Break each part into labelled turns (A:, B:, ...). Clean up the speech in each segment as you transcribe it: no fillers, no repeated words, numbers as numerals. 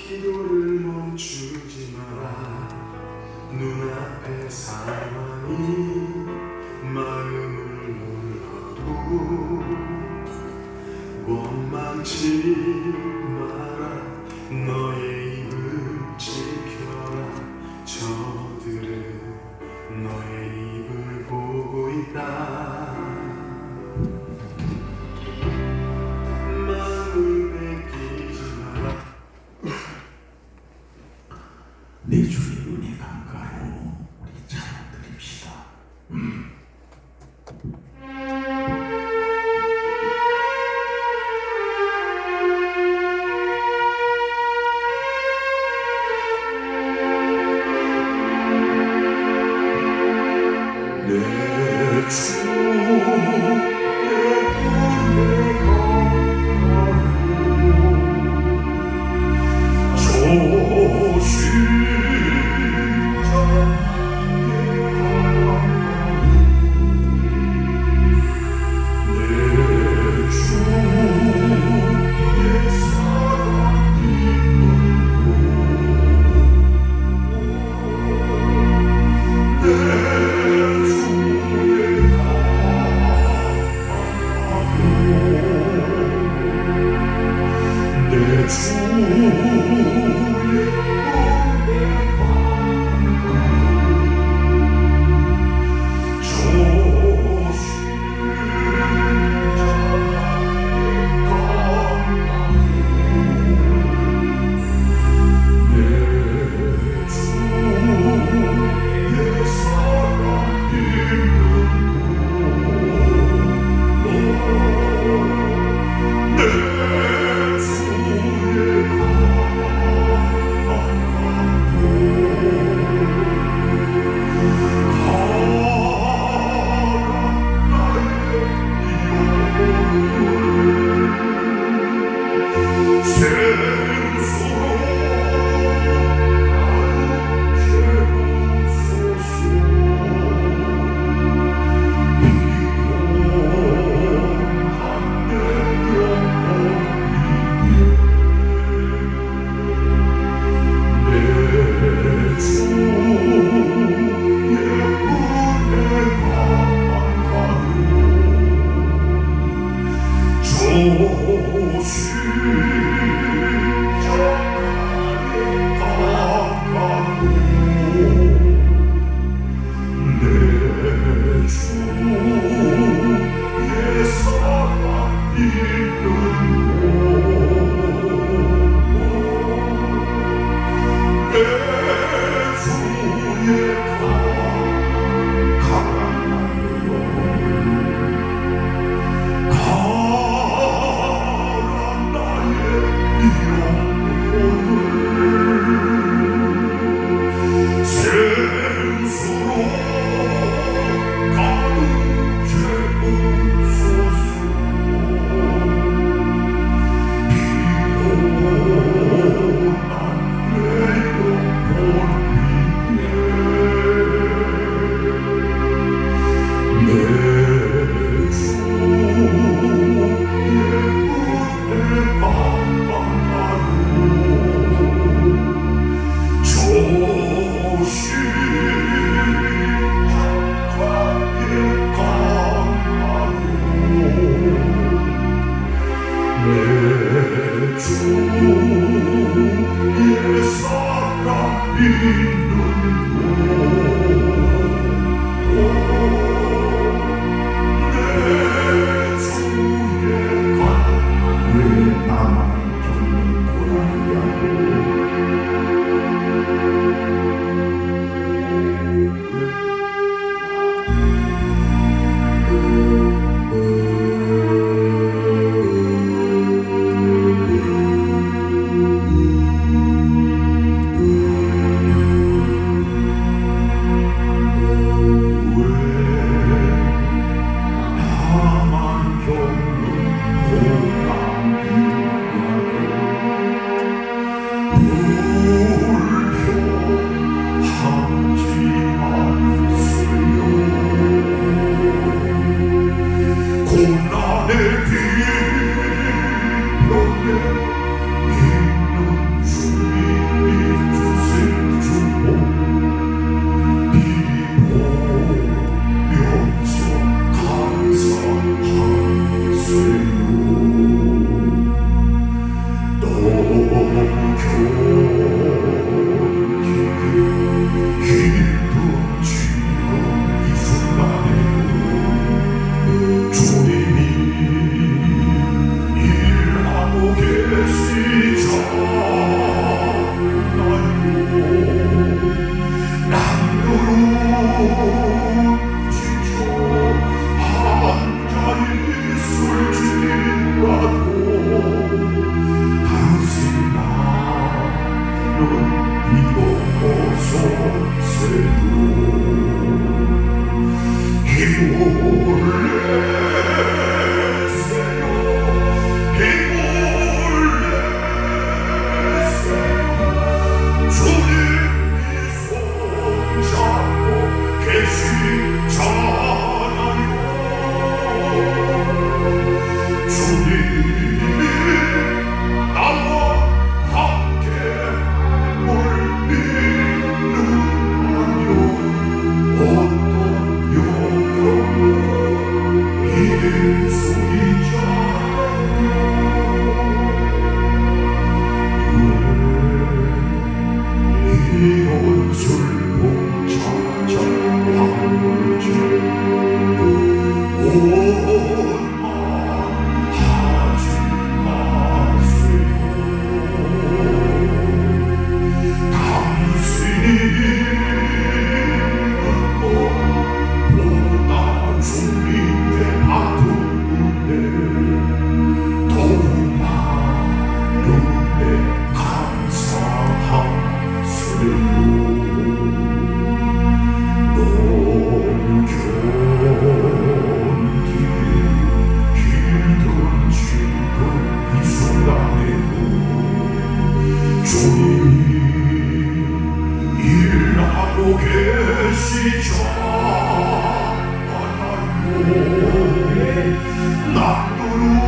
A: 기도를 멈추지 마라. 눈앞의 상황이 마음을 몰라도 원망치 마라. 너의 입을 지켜라. 저들은 너의 입을 보고 있다. 마음을 뺏기지 마라.
B: 내 주의 은혜 강가로 우리 찬양 드립시다. 내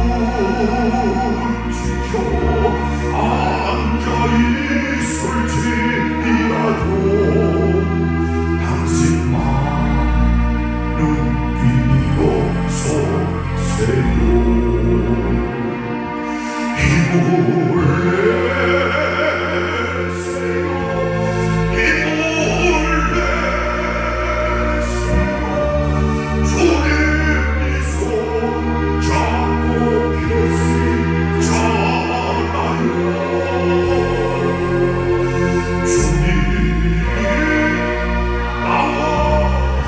A: 나무를 지켜 앉아있을지라도 당신만은 비어서세요. 힘을 내세요. 힘을 내세요. 주님 손 잡고 계시잖아요. 주님 나와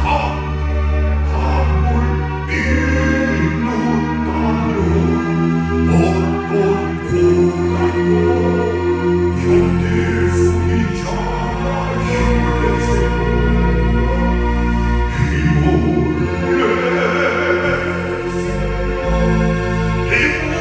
A: 함을 이룬다면 어떤 고난도 견딜 수 있잖아. 힘을 내세요. 힘을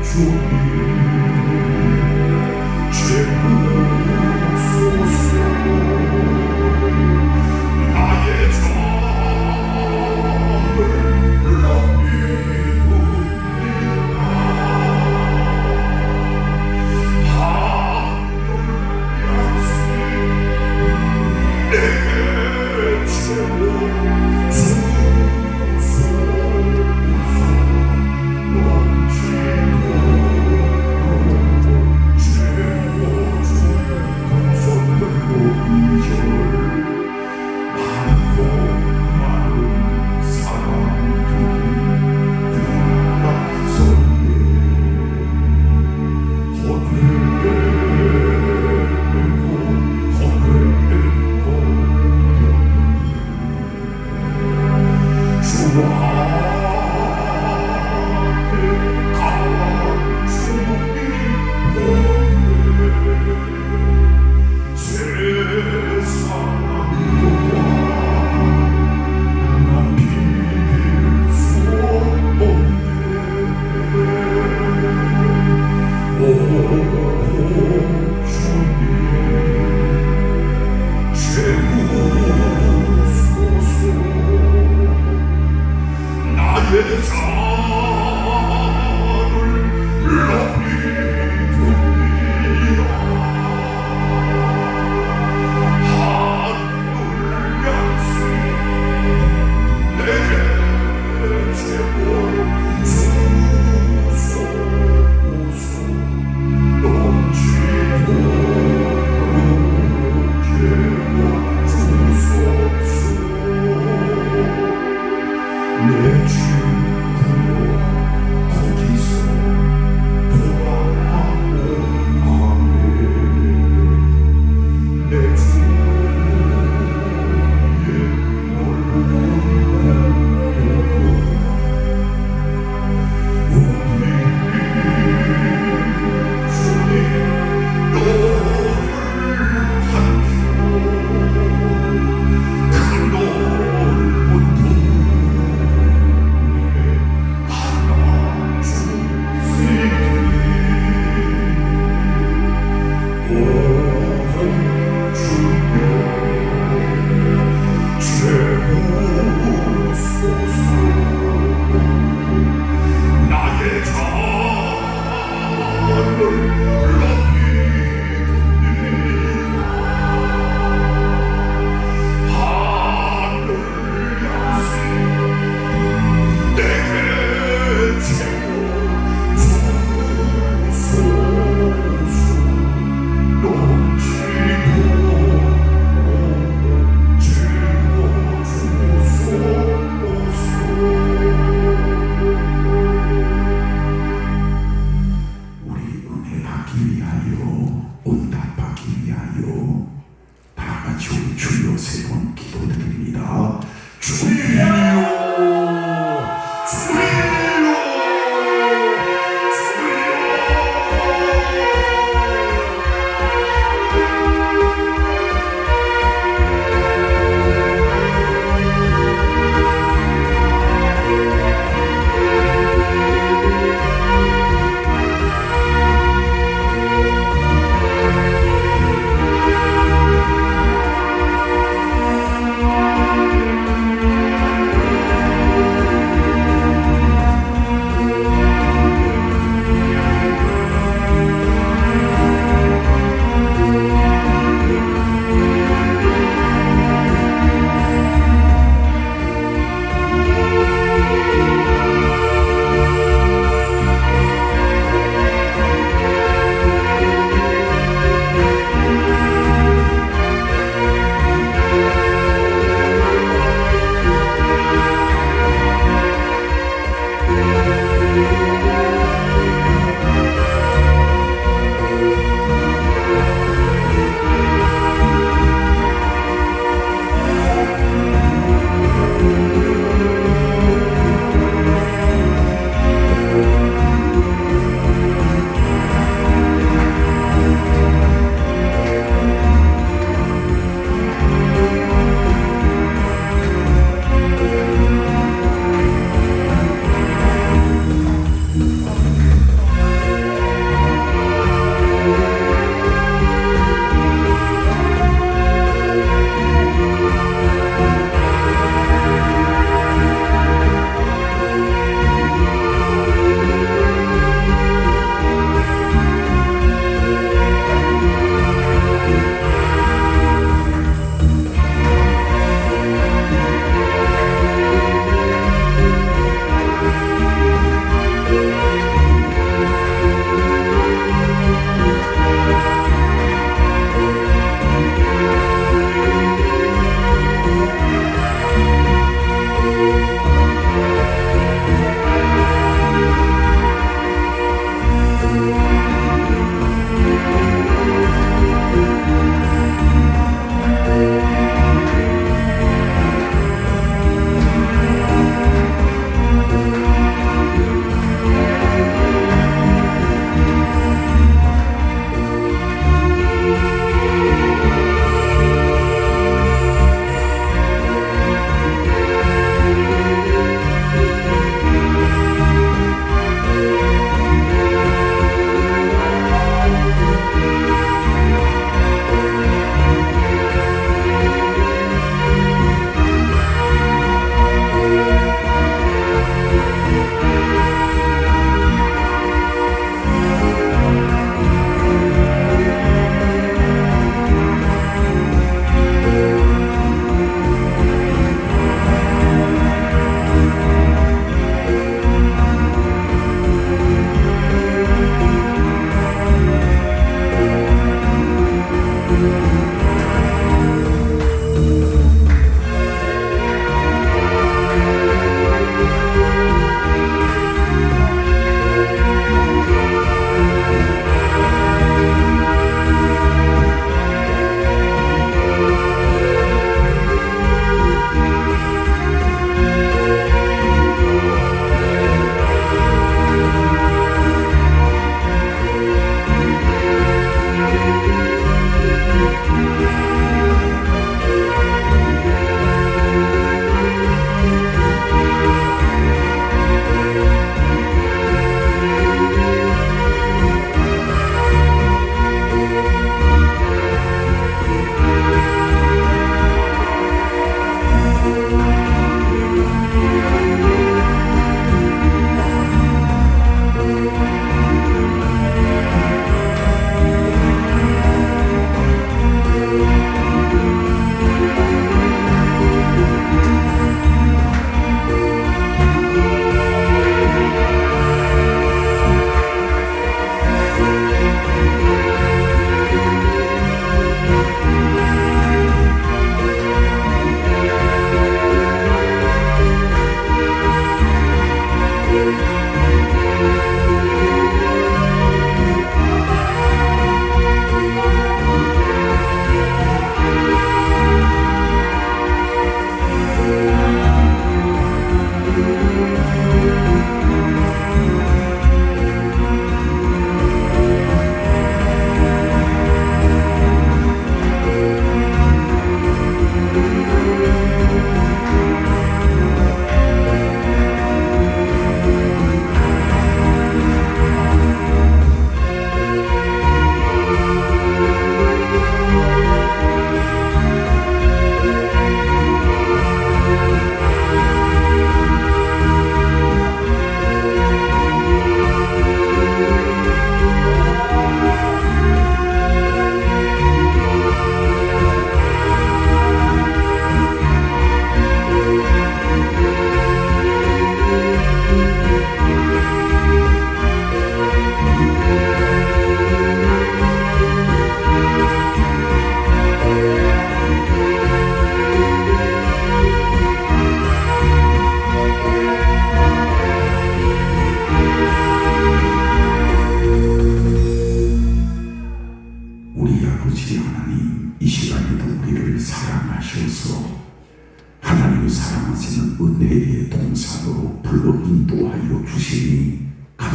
A: 주님 채우소서. 나의 점을 믿습니다. 하늘 양식 내게 채워주소서. 넘치도록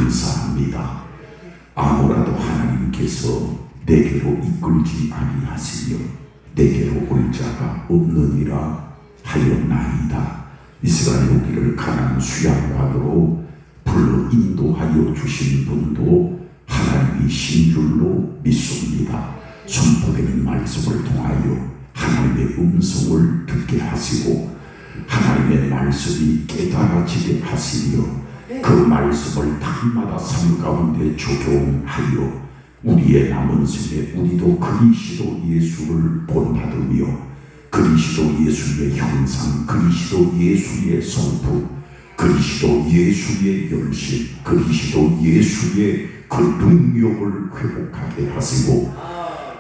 B: 감사합니다. 아무라도 하나님께서 내게로 이끌지 아니하시며 내게로 올 자가 없느니라 하였나이다. 이 시간에 우리를 가나안 수양관으로 불러 인도하여 주신 분도 하나님이신 줄로 믿습니다. 선포되는 말씀을 통하여 하나님의 음성을 듣게 하시고 하나님의 말씀이 깨달아지게 하시며 그 말씀을 날마다 삶 가운데 적용하여 우리의 남은 생에 우리도 그리스도 예수를 본받으며 그리스도 예수의 형상, 그리스도 예수의 성품, 그리스도 예수의 열심, 그리스도 예수의 그 능력을 회복하게 하시고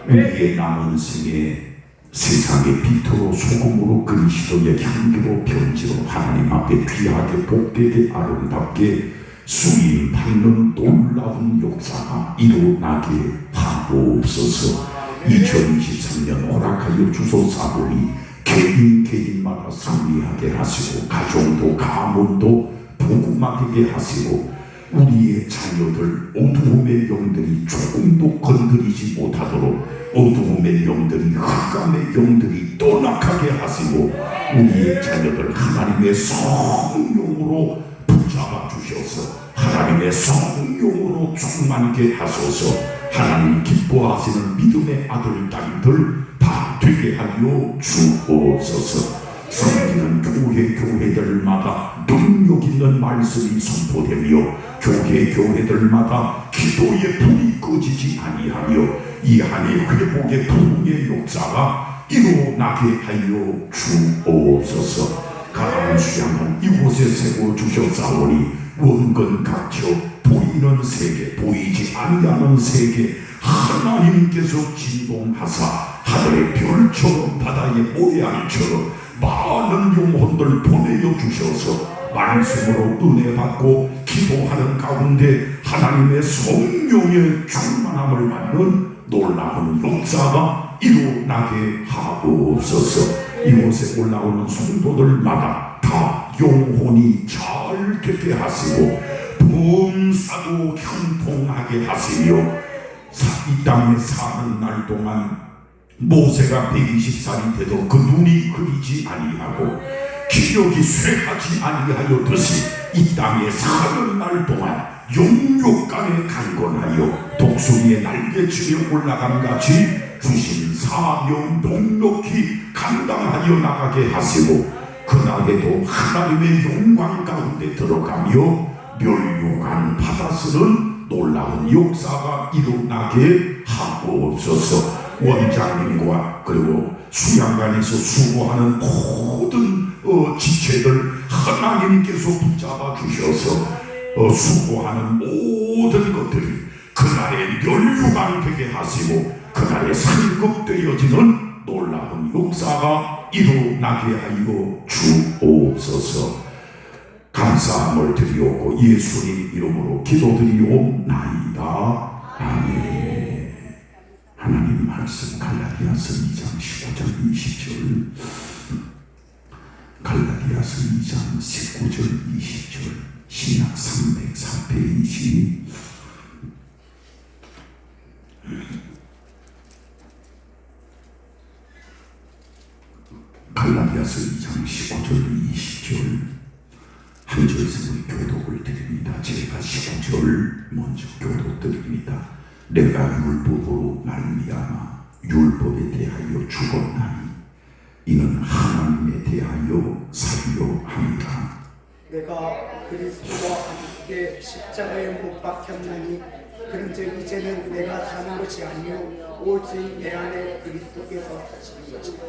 B: 우리의 남은 생에 세상의 빛으로 소금으로 그리스도의 향기로 편지로 하나님 앞에 귀하게 복되게 아름답게 수임 받는 놀라운 역사가 일어나게 하옵소서. 2023년 허락하여 주소사오니 개인마다 승리하게 하시고 가정도 가문도 복음하게 하시고 우리의 자녀들 어두움의 영들이 조금도 건드리지 못하도록 어두움의 영들이 흑암의 영들이 떠나가게 하시고 우리의 자녀들 하나님의 성령으로 붙잡아 주셔서 하나님의 성령으로 충만케 하소서. 하나님 기뻐하시는 믿음의 아들 딸들 다 되게 하여 주옵소서. 섬기는 교회들마다 능력 있는 말씀이 선포되며 교회들마다 기도의 불이 꺼지지 아니하며 이 한해 회복의 부흥의 역사가 일어나게 하여 주옵소서. 가나안 수양은 이곳에 세워 주셨사오니 원근 각처 보이는 세계 보이지 아니하는 세계 하나님께서 진동하사 하늘의 별처럼 바다의 모래알처럼 많은 영혼들 보내어 주셔서 말씀으로 은혜 받고 기도하는 가운데 하나님의 성령의 충만함을 받는 놀라운 역사가 일어나게 하옵소서. 이곳에 올라오는 성도들마다 다 영혼이 잘 되게 하시고 범사도 형통하게 하시며 이 땅에 사는 날 동안 모세가 120살이 돼도 그 눈이 흐리지 아니하고 기력이 쇠하지 아니하였듯이 이 땅에 사는 날 동안 영육간에 강건하여 독수리의 날개치며 올라감같이 주신 사명 넉넉히 감당하여 나가게 하시고 그날에도 하나님의 영광 가운데 들어가며 멸류관 받아 쓰는 놀라운 역사가 일어나게 하옵소서. 원장님과 그리고 수양관에서 수고하는 모든 지체들 하나님께서 붙잡아 주셔서 수고하는 모든 것들이 그날에 멸류관 되게 하시고 그날에 상급되어지는 놀라운 역사가 일어나게 하여 주옵소서. 감사함을 드리옵고 예수님 이름으로 기도드리옵나이다. 아멘. 하나님 말씀 갈라디아서 2장 19절 20절 갈라디아서 2장 19절 20절 신약 304페이지 갈라디아서 2장 19절 20절 한 절에서 우리 교독을 드립니다. 제가 19절 먼저 교독 드립니다. 내가 율법으로 말미암아 율법에 대하여 죽었나니 이는 하나님에 대하여 살려 함이라.
C: 내가 그리스도와 함께 십자가에 못 박혔나니 그런즉 이제는 내가 사는 것이 아니요 오직 내 안에 그리스도께서 사시는 것이다.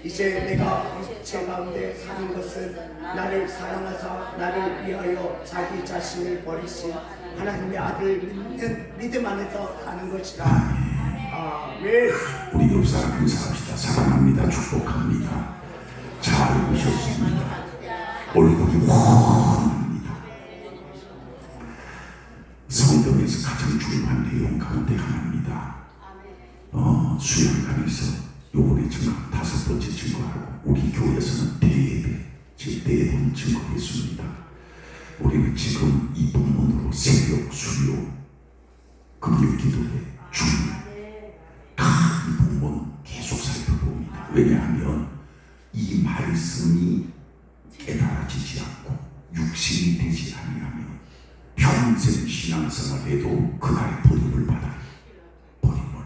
C: 이제 내가 육체 가운데 사는 것은 나를 사랑하사 나를 위하여 자기 자신을 버리신 하나님의 아들 믿는 믿음 안에서 사는 것이다. 아멘.
B: 우리 옆사람 인사합시다. 사랑합니다. 축복합니다. 잘 오셨습니다. 얼굴이 환합니다. 성경에서 가장 중요한 내용 가운데 하나입니다. 수양관에서 요번에 증거 5번째 증거하고 우리 교회에서는 대예배 제 4번 증거했습니다. 우리는 지금 이 본문으로 새벽 평생 신앙생활 해도 그날의 버림을 받아요. 버림을.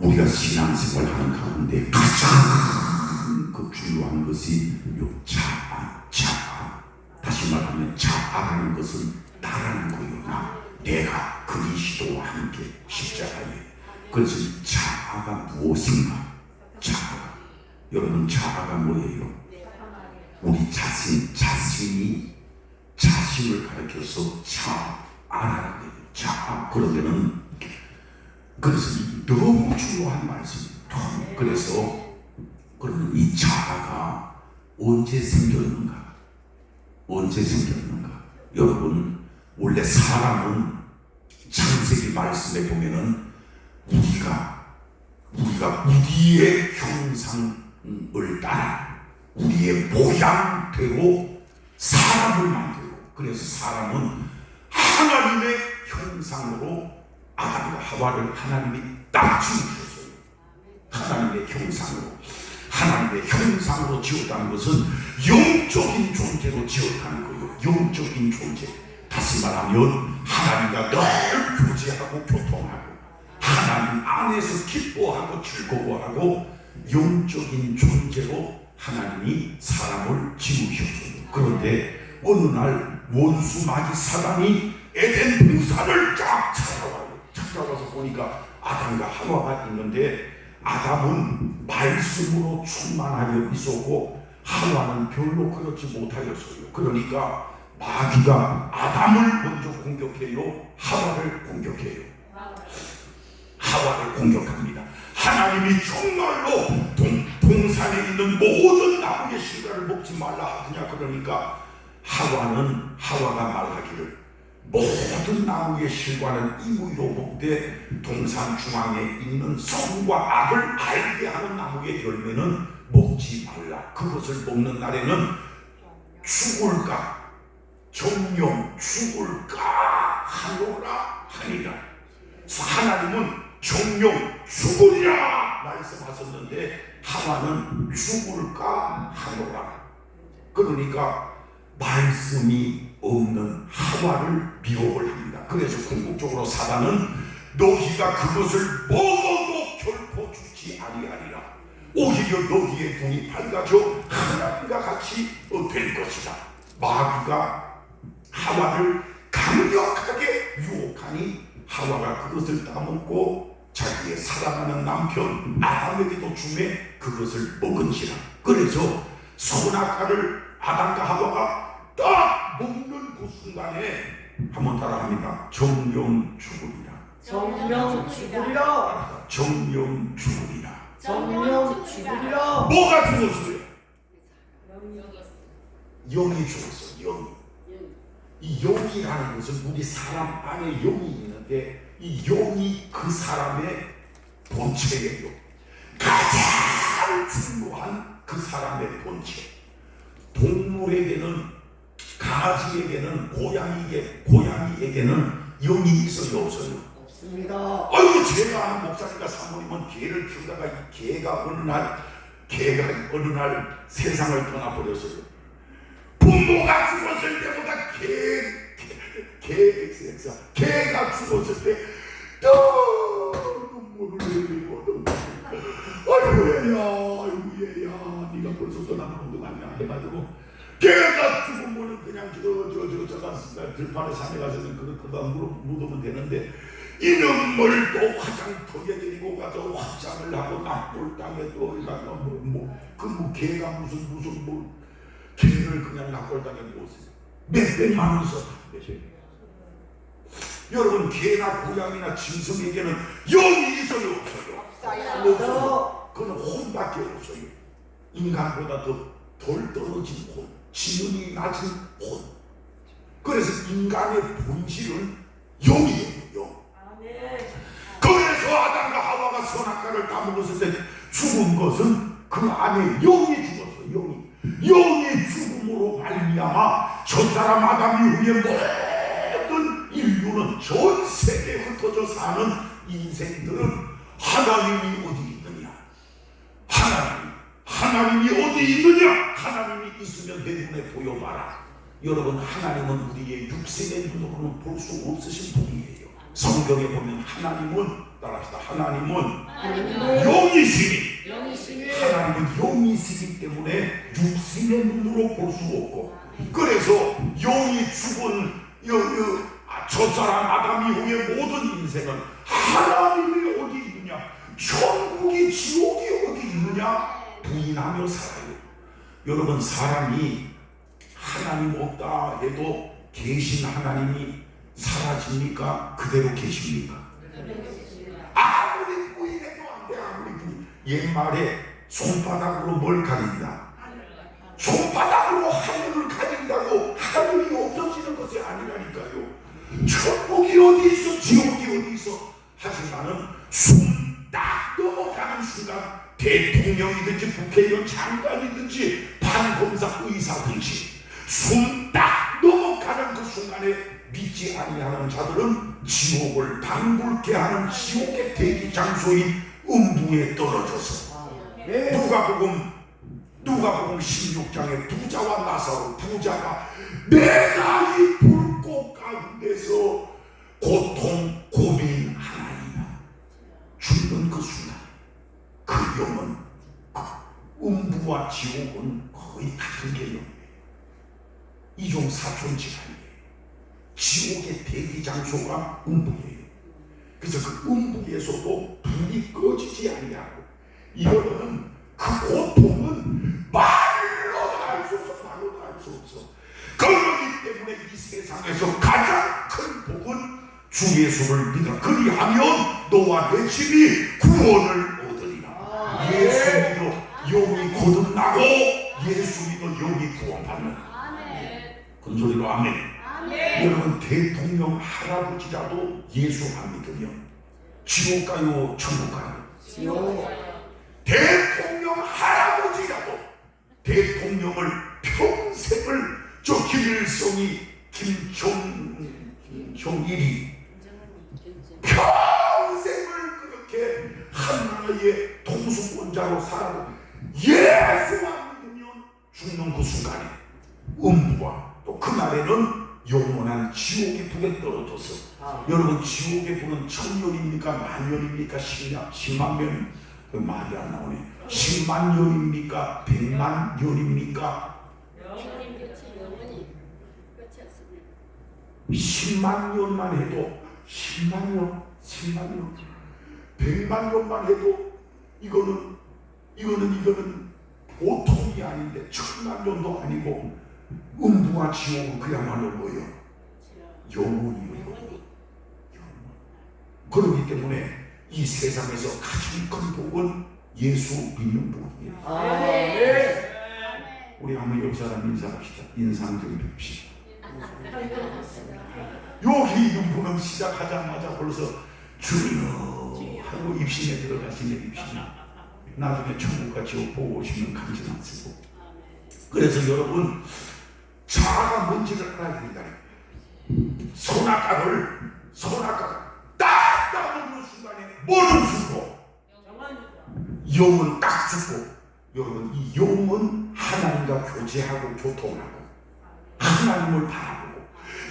B: 우리가 신앙생활 하는 가운데 가장 그 중요한 것이 요 자아. 다시 말하면 자아라는 것은 나라는 거요. 내가 그리스도와 함께 십자가에. 그래서 이 자아가 무엇인가? 자아가. 여러분, 자아가 뭐예요? 우리 자신이 자신을 가리켜서 자아라고 해요. 자아. 그러면은 그래서 너무 중요한 말씀이에요. 그래서 그러면 이 자아가 언제 생겼는가? 언제 생겼는가? 여러분, 원래 사람은 창세기 말씀에 보면은 우리가 우리의 형상을 따라 우리의 모양대로 사람을 만들고, 그래서 사람은 하나님의 형상으로 아담과 하와를 하나님이 딱 지으셨어요. 하나님의 형상으로 지었다는 것은 영적인 존재로 지었다는 거예요. 영적인 존재. 다시 말하면 하나님과 늘 교제하고 교통하고 하나님 안에서 기뻐하고 즐거워하고 영적인 존재로 하나님이 사람을 지으셨어요. 그런데 어느 날 원수 마귀 사단이 에덴 동산을 쫙 찾아와서 보니까 아담과 하와가 있는데, 아담은 말씀으로 충만하여 있었고 하와는 별로 그렇지 못하였어요. 그러니까 마귀가 아담을 먼저 공격해요. 하와를 공격합니다. 하나님이 정말로 동산에 있는 모든 나무의 실과를 먹지 말라 하더냐. 그러니까 하와가 말하기를 모든 나무의 실과는 임의로 먹되 동산 중앙에 있는 선과 악을 알게 하는 나무의 열매는 먹지 말라. 그것을 먹는 날에는 죽을까 정령 죽을까 하노라 하니라. 하나님은 정령 죽으리라 말씀하셨는데 하와는 죽을까 하노라. 그러니까 말씀이 없는 하와를 미혹을 합니다. 그래서 궁극적으로 사단은 너희가 그것을 먹어도 결코 죽지 아니하리라. 오히려 너희의 눈이 밝아져 하나님과 같이 될 것이다. 마귀가 하와를 강력하게 유혹하니 하와가 그것을 따먹고 자기의 사랑하는 남편 아담에게도 주매 그것을 먹은지라. 그래서 선악과를 아담과 하와가 딱 먹는 그 순간에 한번 따라합니다. 정령 죽으리라. 뭐가 죽었어요? 영이 죽었어요. 이 영이라는 것은 우리 사람 안에 영이 있는데 이 영이 그 사람의 본체예요. 가장 중요한 그 사람의 본체. 동물에게는, 강아지에게는, 고양이에게는 영이 있어요, 없어요?
C: 없습니다.
B: 아이고, 제가 아는 목사님과 사모님은 개를 키우다가 이 개가 어느 날 세상을 떠나버렸어요. 부모가 죽었을 때보다 개가 죽었을 때 눈물을 흘리고 아이고 얘야 네가 벌써 떠나는 거 아니야 해가지고 개가 죽으면 그냥 저 들판에 산에 가서는 그거 묻으면 되는데 이놈을 또 화장터에 데리고 가서 화장을 하고 납골 땅에 또 개가 무슨 개를 그냥 납골 땅에 놓으세요. 몇백만 원 썼다. 여러분, 개나 고양이나 짐승에게는 영이 있어요, 없어요? 없어요. 그건 혼밖에 없어요. 인간보다 덜 떨어진 혼, 지능이 낮은 혼. 그래서 인간의 본질은 영이에요, 영. 그래서 아담과 하와가 선악과를 따먹었을 때 죽은 것은 그 안에 영이 죽었어요. 영이 죽음으로 말미암아 저 사람 아담 이후에 모든 인류는 전 세계에 흩어져 사는 인생들은 하나님이 어디 있느냐? 하나님이 어디 있느냐? 하나님이 있으면 내 눈에 보여봐라. 여러분, 하나님은 우리의 육신의 눈으로는 볼 수 없으신 분이에요. 성경에 보면 하나님은, 따라합시다, 하나님은 영이시니, 하나님은 영이시기 때문에 육신의 눈으로 볼 수 없고, 그래서 영이 죽은 저 사람 아담 이후의 모든 인생은 하나님이 어디 있느냐, 천국이 지옥이 어디 있느냐 부인하며 살아요. 여러분, 사람이 하나님 없다 해도 계신 하나님이 사라집니까? 그대로 계십니까? 아무리 부인해도 안 돼. 아무리 부인. 옛말에 손바닥으로 뭘 가린다? 손바닥으로 하늘을 가린다고 하늘이 없어지는 것이 아니라니까요. 천국이 어디 있어, 지옥이 어디 있어. 하지만은 숨 딱 넘어가는 순간, 대통령이든지 국회의원 장관이든지 판검사 의사든지 숨 딱 넘어가는 그 순간에 믿지 아니하는 자들은 지옥을 방불케 하는 지옥의 대기 장소인 음부에 떨어져서, 누가복음 16장에 부자와 나사로, 부자가 내가 이 불꽃 가운데서 고통 고민하나이다. 죽는 그 순간, 그 영은, 음부와 지옥은 거의 같은 개념이에요. 이종사촌지간이에요. 지옥의 대기 장소가 음부예요. 그래서 그 음부에서도 불이 꺼지지 아니하고, 이거는 그 고통은 말로 다 할 수 없어. 말로 다 할 수 없어. 그러기 때문에 이 세상에서 가장 큰 복은 주 예수를 믿어. 그리하면 너와 내 집이 구원을 얻으리라. 예수 믿어 영이 거듭나고, 예수 믿어 영이 구원받는. 큰 소리로 아멘. 여러분, 대통령 할아버지라도 예수 안 믿으면 지옥 가요, 천국 가요?
C: 지옥.
B: 대통령 할아버지라도, 대통령을 평생을 저 김일성이, 김정일이 평생을 그렇게 한나라의 통수권자로 살아도 예수 안 믿으면 죽는 그 순간에 음부와 또 그날에는 영원한 지옥의 불에 떨어져서, 여러분, 지옥의 불은 천년입니까? 만년입니까? 10만 년? 그 말이 안 나오네. 10만 년입니까? 100만 년입니까? 10만 년만 해도, 10만 년, 100만 년만 해도 이거는 보통이 아닌데, 1000만 년도 아니고, 음부와 지옥은 그야말로 뭐예요? 영원이에요. 그렇기 때문에 이 세상에서 가장 큰 복은 예수 믿는 복이에요.
C: 아멘.
B: 우리 한번 옆 사람 인사합시다. 인상 좀 뵙시다. 여기 이분 시작하자마자 벌써 주여 하고 입신에 들어가시는 입신. 나중에 천국과 지옥 보고 오시면 간증 안 쓰고. 그래서 여러분, 자아가 뭔지를 알아야 된다. 선악과를 딱 따먹는 순간에 뭐는 죽고, 영은 딱 죽고. 여러분, 이 영은 하나님과 교제하고 교통하고 하나님을 바라보고,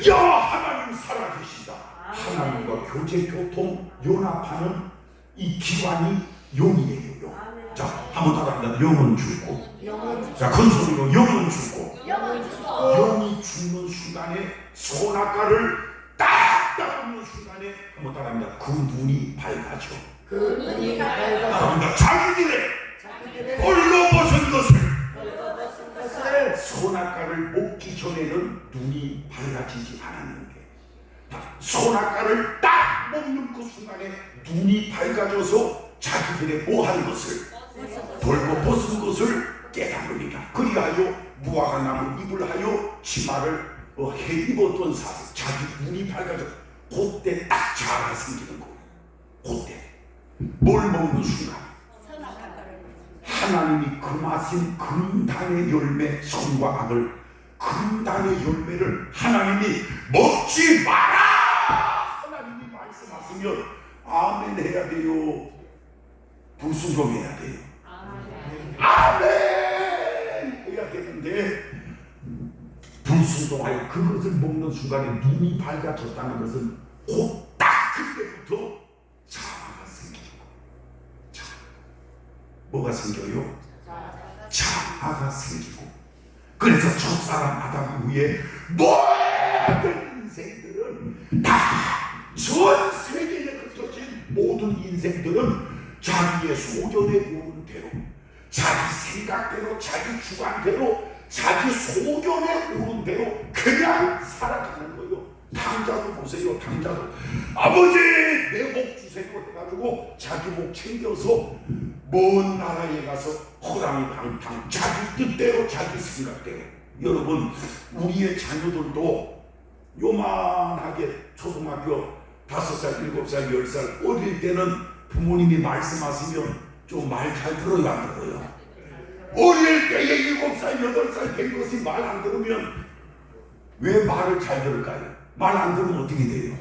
B: 야, 하나님 살아계시다, 하나님과 교제 교통 연합하는 이 기관이 영이에요. 영. 자, 한번 따라합니다. 영은 죽고. 자, 큰 소리로 영은 죽고. 영이 죽는 순간에, 선악과를 딱 따먹는 순간에, 한번 따라합니다. 그 눈이 밝아져. 따라합니다. 자기들의 벌거벗은 것을, 선악과를 먹기 전에는 눈이 밝아지지 않았는데, 선악과를 딱 먹는 그 순간에 눈이 밝아져서 자기들의 뭐한 것을, 벌거벗은 것을 깨달으리라. 그리하여 무화과 나무 잎을 하여 치마를 해 입었던 사슴, 자기 눈이 밝아져. 그때 딱 자아가 생기는 거예요. 그때 뭘 먹는 순간, 하나님이 금하신 금단의 열매, 선과 악을, 금단의 열매를 하나님이 먹지 마라, 하나님이 말씀하시면 아멘 해야 돼요? 불순종해야 돼요? 아멘 해야 되는데 불순종 순종하여 그것을 먹는 순간에 눈이 밝아졌다는 것은 곧 딱 그때부터 자아가 생기는 거예요. 뭐가 생겨요? 자아가 생기고, 그래서 첫사람 아담 이후에 모든 인생들은 다 전 세계에 흩어진 모든 인생들은 자기의 소견에 오른 대로, 자기 생각대로, 자기 주관대로, 자기 소견에 오른 대로 그냥 살아가는 거예요. 당자도 보세요. 당자도 아버지 내 목 주세요 해가지고 자기 목 챙겨서 먼 나라에 가서 허랑방탕 자기 뜻대로 자기 생각대로. 여러분, 우리의 자녀들도 요만하게 초등학교 5살, 7살, 10살 어릴 때는 부모님이 말씀하시면 좀 말 잘 들어요, 안 들어요? 어릴 때에 7살, 8살 된 것이 말 안 들으면 왜 말을 잘 들을까요? 말 안 들으면 어떻게 돼요?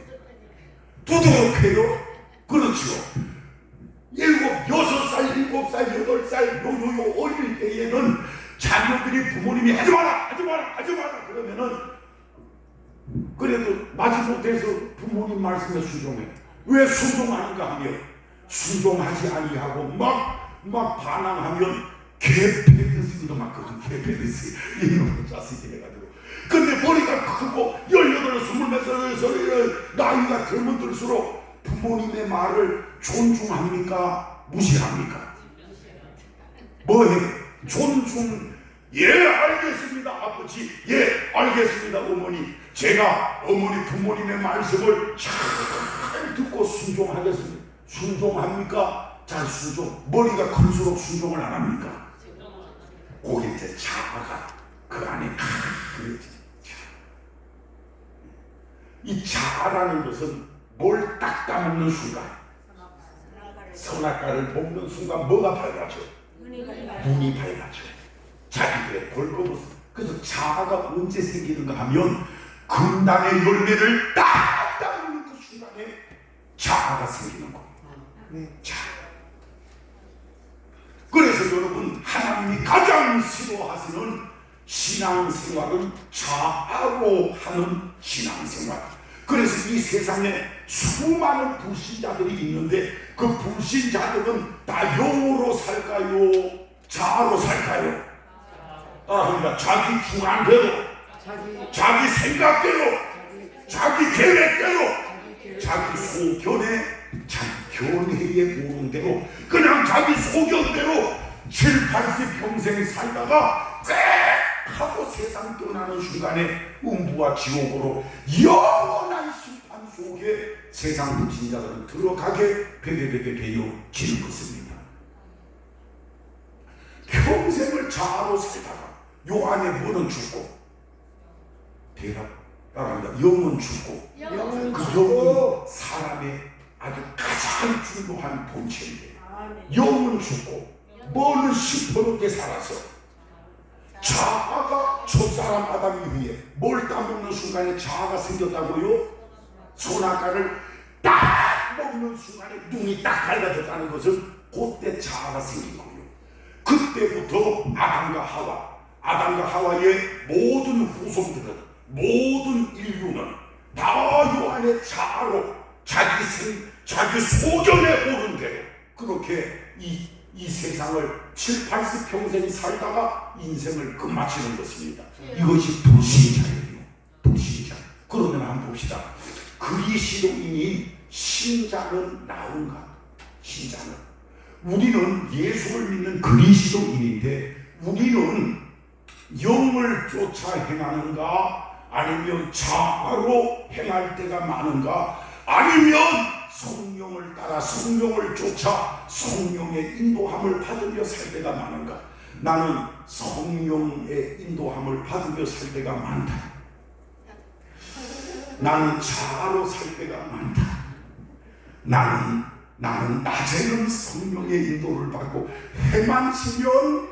B: 두드러펴요? 그렇죠. 6살, 7살, 8살 요요요 어릴 때에는 자녀들이 부모님이 하지 마라 그러면은 그래도 마지못해서 부모님 말씀에 순종해. 왜 순종하는가 하면 순종하지 아니하고 막 반항하면 개패듯이 일어났거든. 개패듯이 이놈의 자식이 해가지고. 근데 머리가 크고 18, 20살 나이가 들면 들수록 부모님의 말을 존중합니까? 무시합니까? 뭐해? 존중. 예, 알겠습니다 아버지. 예, 알겠습니다 어머니. 제가 어머니 부모님의 말씀을 잘 듣고 순종하겠습니다. 순종합니까? 잘 순종. 머리가 클수록 순종을 안 합니까? 그게 이제 자아가 그 안에 이 자아라는 것은 뭘 딱 따먹는 순간, 선악과를 먹는 순간 뭐가 밝아져? 눈이 밝아져. 자기들의 벌거벗어. 그래서 자아가 언제 생기는가 하면 금단의 열매를 딱 따먹는 그 순간에 자아가 생기는 거예요. 자아. 그래서 여러분, 하나님이 가장 싫어하시는 신앙생활은 자아로 하는 신앙생활. 그래서 이 세상에 수많은 불신자들이 있는데 그 불신자들은 다 영으로 살까요? 자아로 살까요? 그러니까 자기 주관대로, 자기 생각대로, 자기 계획대로, 자기 소견에, 자기 견해에 오른 대로, 그냥 자기 소견대로 7, 80평생 살다가 하고 세상 떠나는 순간에 음부와 지옥으로 영원한 심판 속에 세상 불신자들은 들어가게 베개베개 되어지는 것입니다. 평생을 자아로 살다가 요 안에 뭐는 죽고, 대답 따라합니다. 영은 죽고, 그 영은 사람의 아주 가장 중요한 본체인데, 영은 죽고 뭐는 시퍼렇게 살아서 자아가 첫사람 아담 이후에 뭘 따먹는 순간에 자아가 생겼다고요? 선악과를 딱 먹는 순간에 눈이 딱 밝아졌다는 것은 그때 자아가 생긴 거예요. 그때부터 아담과 하와의 모든 후손들은, 모든 인류는 다 요 안에 자아로 자기 소견에 오른 대로 그렇게 이 세상을 7, 80평생 살다가 인생을 끝마치는 것입니다. 이것이 불신자예요. 불신자. 그러면 한번 봅시다. 그리스도인이 신자는 나은가? 신자는. 우리는 예수를 믿는 그리스도인인데 우리는 영을 쫓아 행하는가? 아니면 자아로 행할 때가 많은가? 아니면 성령을 따라 성령을 쫓아 성령의 인도함을 받으며 살 때가 많은가? 나는 성령의 인도함을 받으며 살 때가 많다. 나는 자아로 살 때가 많다. 나는 낮에는 성령의 인도를 받고 해만 지면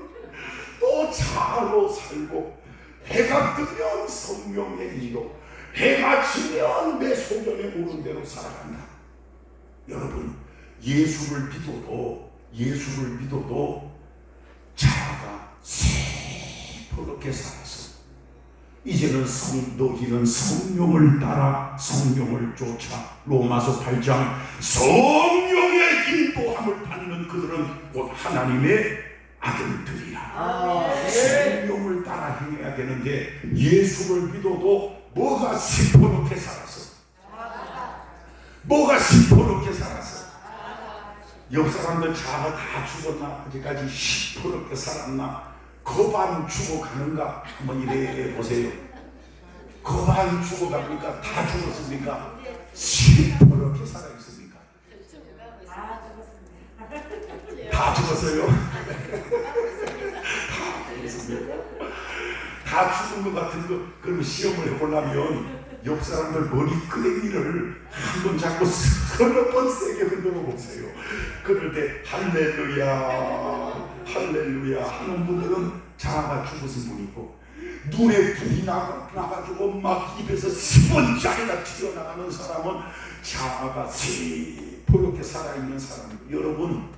B: 또 자아로 살고, 해가 뜨면 성령의 인도, 해가 지면 내 소견에 오른 대로 살아간다. 여러분, 예수를 믿어도 자아가 새푸르게 살아서 이제는 너희는 성령을 따라 성령을 쫓아. 로마서 8장. 성령의 인도함을 받는 그들은 곧 하나님의 아들들이라. 성령을 따라 행해야 되는데 예수를 믿어도 뭐가 시퍼렇게 살았어. 뭐가 시퍼렇게 살았어. 옆 사람들 자가 다 죽었나? 아직까지 시퍼렇게 살았나? 거반 죽어가는가? 한번 이래 보세요. 거반 죽어갑니까? 다 죽었습니까? 시퍼렇게 살아있습니까? 다 죽었어요? 다 죽은 것 같은 거. 그럼 시험을 해보려면 옆 사람들 머리끄댕이를 한 번 잡고 서너 번 세게 흔들어 보세요. 그럴 때 할렐루야 할렐루야 하는 분들은 자아가 죽었은 분이고, 눈에 불이 나가지고 막 입에서 스펀지가 튀어나가는 사람은 자아가 시퍼렇게 살아있는 사람이고, 여러분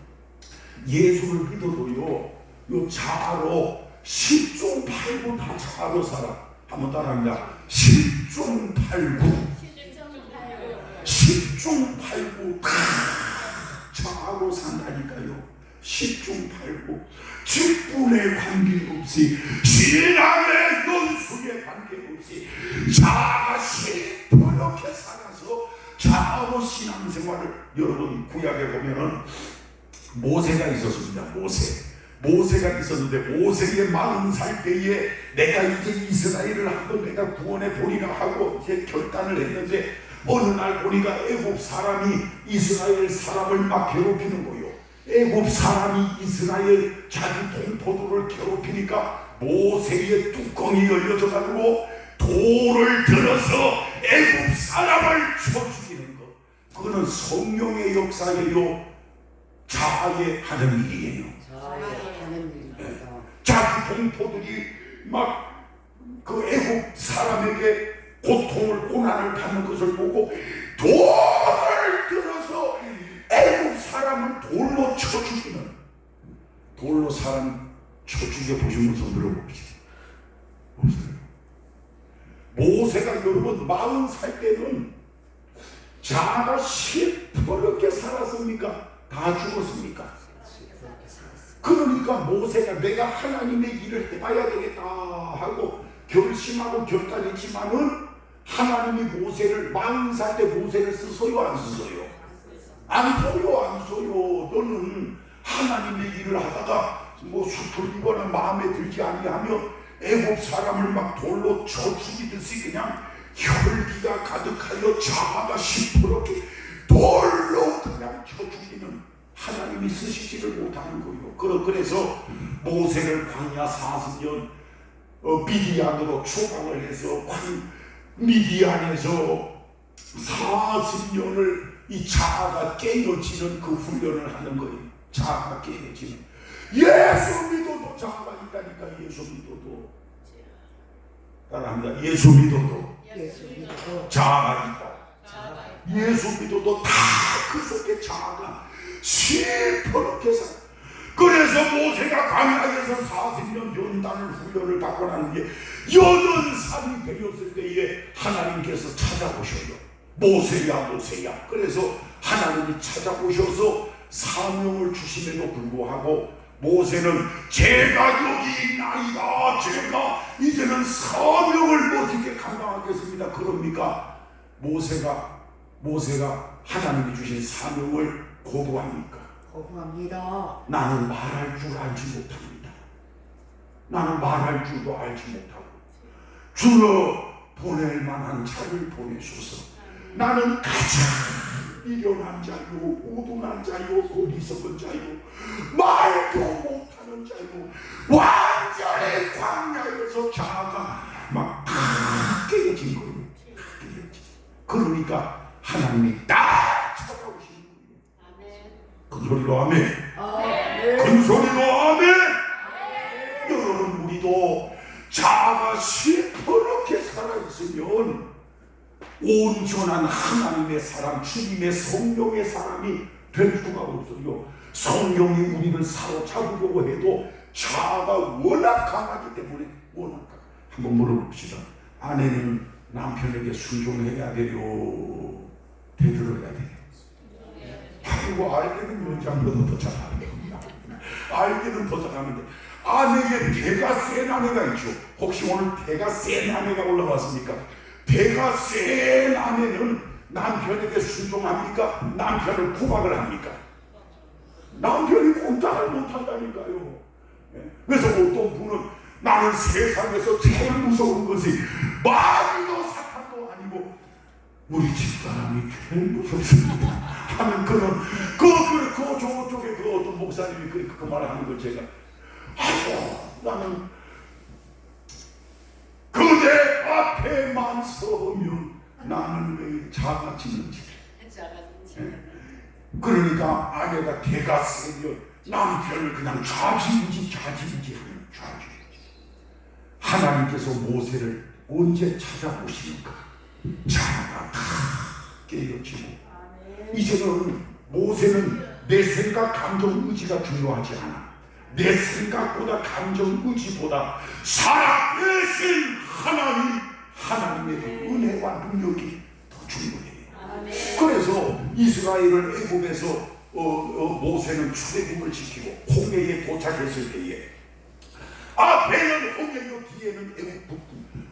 B: 예수를 믿어도요, 요 자아로 10중 8구 다 자아로 살아. 한번 따라합니다. 10중 8구 10중 8구 다 자아로 산다니까요. 10중 8구 직분에 관계없이, 신앙의 연수에 관계없이 자아가 시퍼렇게 살아서 자아로 신앙생활을. 여러분 구약에 보면은 모세가 있었습니다. 모세가 있었는데, 모세의 40살 때에 내가 이제 이스라엘을 한번 내가 구원해 보리라 하고 이제 결단을 했는데, 어느 날 보니까 애굽 사람이 이스라엘 사람을 막 괴롭히는 거예요. 애굽 사람이 이스라엘 자기 동포들을 괴롭히니까 모세의 뚜껑이 열려져 가지고 돌을 들어서 애굽 사람을 쳐 죽이는 것. 그거는 성령의 역사예요. 자아에 하는 일이에요. 자기 동포들이 막 그 애국 사람에게 고통을 고난을 받는 것을 보고 돌을 들어서 애국 사람을 돌로 쳐 죽이는, 돌로 사람 쳐 죽여 보신 분 손 들어봅시다. 없어요. 모세가 여러분 40살 때는 자아가 시퍼렇게 살았습니까? 다 죽었습니까? 그러니까 모세가 내가 하나님의 일을 해봐야 되겠다 하고 결심하고 결단했지만은, 하나님이 모세를 40살 때 모세를 쓰소요 안 쓰소요? 안 써요. 너는 하나님의 일을 하다가 뭐 수틀리거나 마음에 들지 아니하며 애굽 사람을 막 돌로 쳐 죽이듯이 그냥 혈기가 가득하여 자아가 시퍼렇게 돌로 그냥 쳐 죽이는, 하나님이 쓰시지를 못하는 거예요. 그래서 모세를 광야 40년 미디안으로 추방을 해서 미디안에서 40년을 이 자아가 깨어지는 그 훈련을 하는 거예요. 자아가 깨어지는. 예수 믿어도 자아가 있다니까. 예수 믿어도. 따라합니다. 예수 믿어도 자아가 있다. 예수 믿어도 다 그 속에 자아가 시퍼렇게 살아. 그래서 모세가 광야에서 40년 연단을 훈련을 받고 난 뒤에 80살이 되었을 때에 하나님께서 찾아오셔요. 모세야. 그래서 하나님이 찾아오셔서 사명을 주심에도 불구하고 모세는 제가 여기 있나이다. 제가 이제는 사명을 어떻게 감당하겠습니다. 그럽니까? 모세가 하나님이 주신 사명을 거부합니까?
C: 거부합니다.
B: 나는 말할 줄 알지 못합니다. 나는 말할 줄도 알지 못하고, 주여 보낼 만한 자를 보내소서. 나는 가장 미련한 자요, 우둔한 자요, 어리석은 자요, 말도 못하는 자요, 완전히 광야에서 자아가 막 깨어진 거예요. 그러니까 하나님이 딱 찾아오시는 거예요. 큰 소리로 아멘. 큰 소리로 아멘. 여러분, 우리도 자아가 시퍼렇게 살아있으면 온전한 하나님의 사람, 주님의 성령의 사람이 될 수가 없어요. 성령이 우리를 사로잡으려고 해도 자아가 워낙 강하기 때문에. 한번 물어봅시다. 아내는 남편에게 순종해야 돼요, 대들어야 돼요? 아이고, 알게는 연장보다 더 잘하는 겁니다. 알게는 더 잘하는데 아내의 대가 센 아내가 있죠. 혹시 오늘 대가 센 아내가 올라왔습니까? 대가 센 아내는 남편에게 순종합니까? 남편을 구박을 합니까? 남편이 꼼짝을 못한다니까요. 그래서 어떤 분은 나는 세상에서 제일 무서운 것이 마귀도 사탄도 아니고 우리 집사람이 제일 무섭습니다 하는 그런 저쪽에 그 어떤 목사님이 그 말을 하는 걸 제가 나는 그대 앞에만 서면 나는 왜 작아지는지. 그러니까 아내가 대가 세면 남편을 그냥 좌지우지 하는 좌지우지. 하나님께서 모세를 언제 찾아보시는가? 자가 다 깨어지고 이제는 모세는 내 생각, 감정, 의지가 중요하지 않아. 내 생각보다 감정, 의지보다 살아계신 하나님의 은혜와 능력이 더 중요해요. 그래서 이스라엘을 애굽에서 모세는 출애굽을 지키고 홍해에 도착했을 때에 앞에는 홍해요, 뒤에는 애굽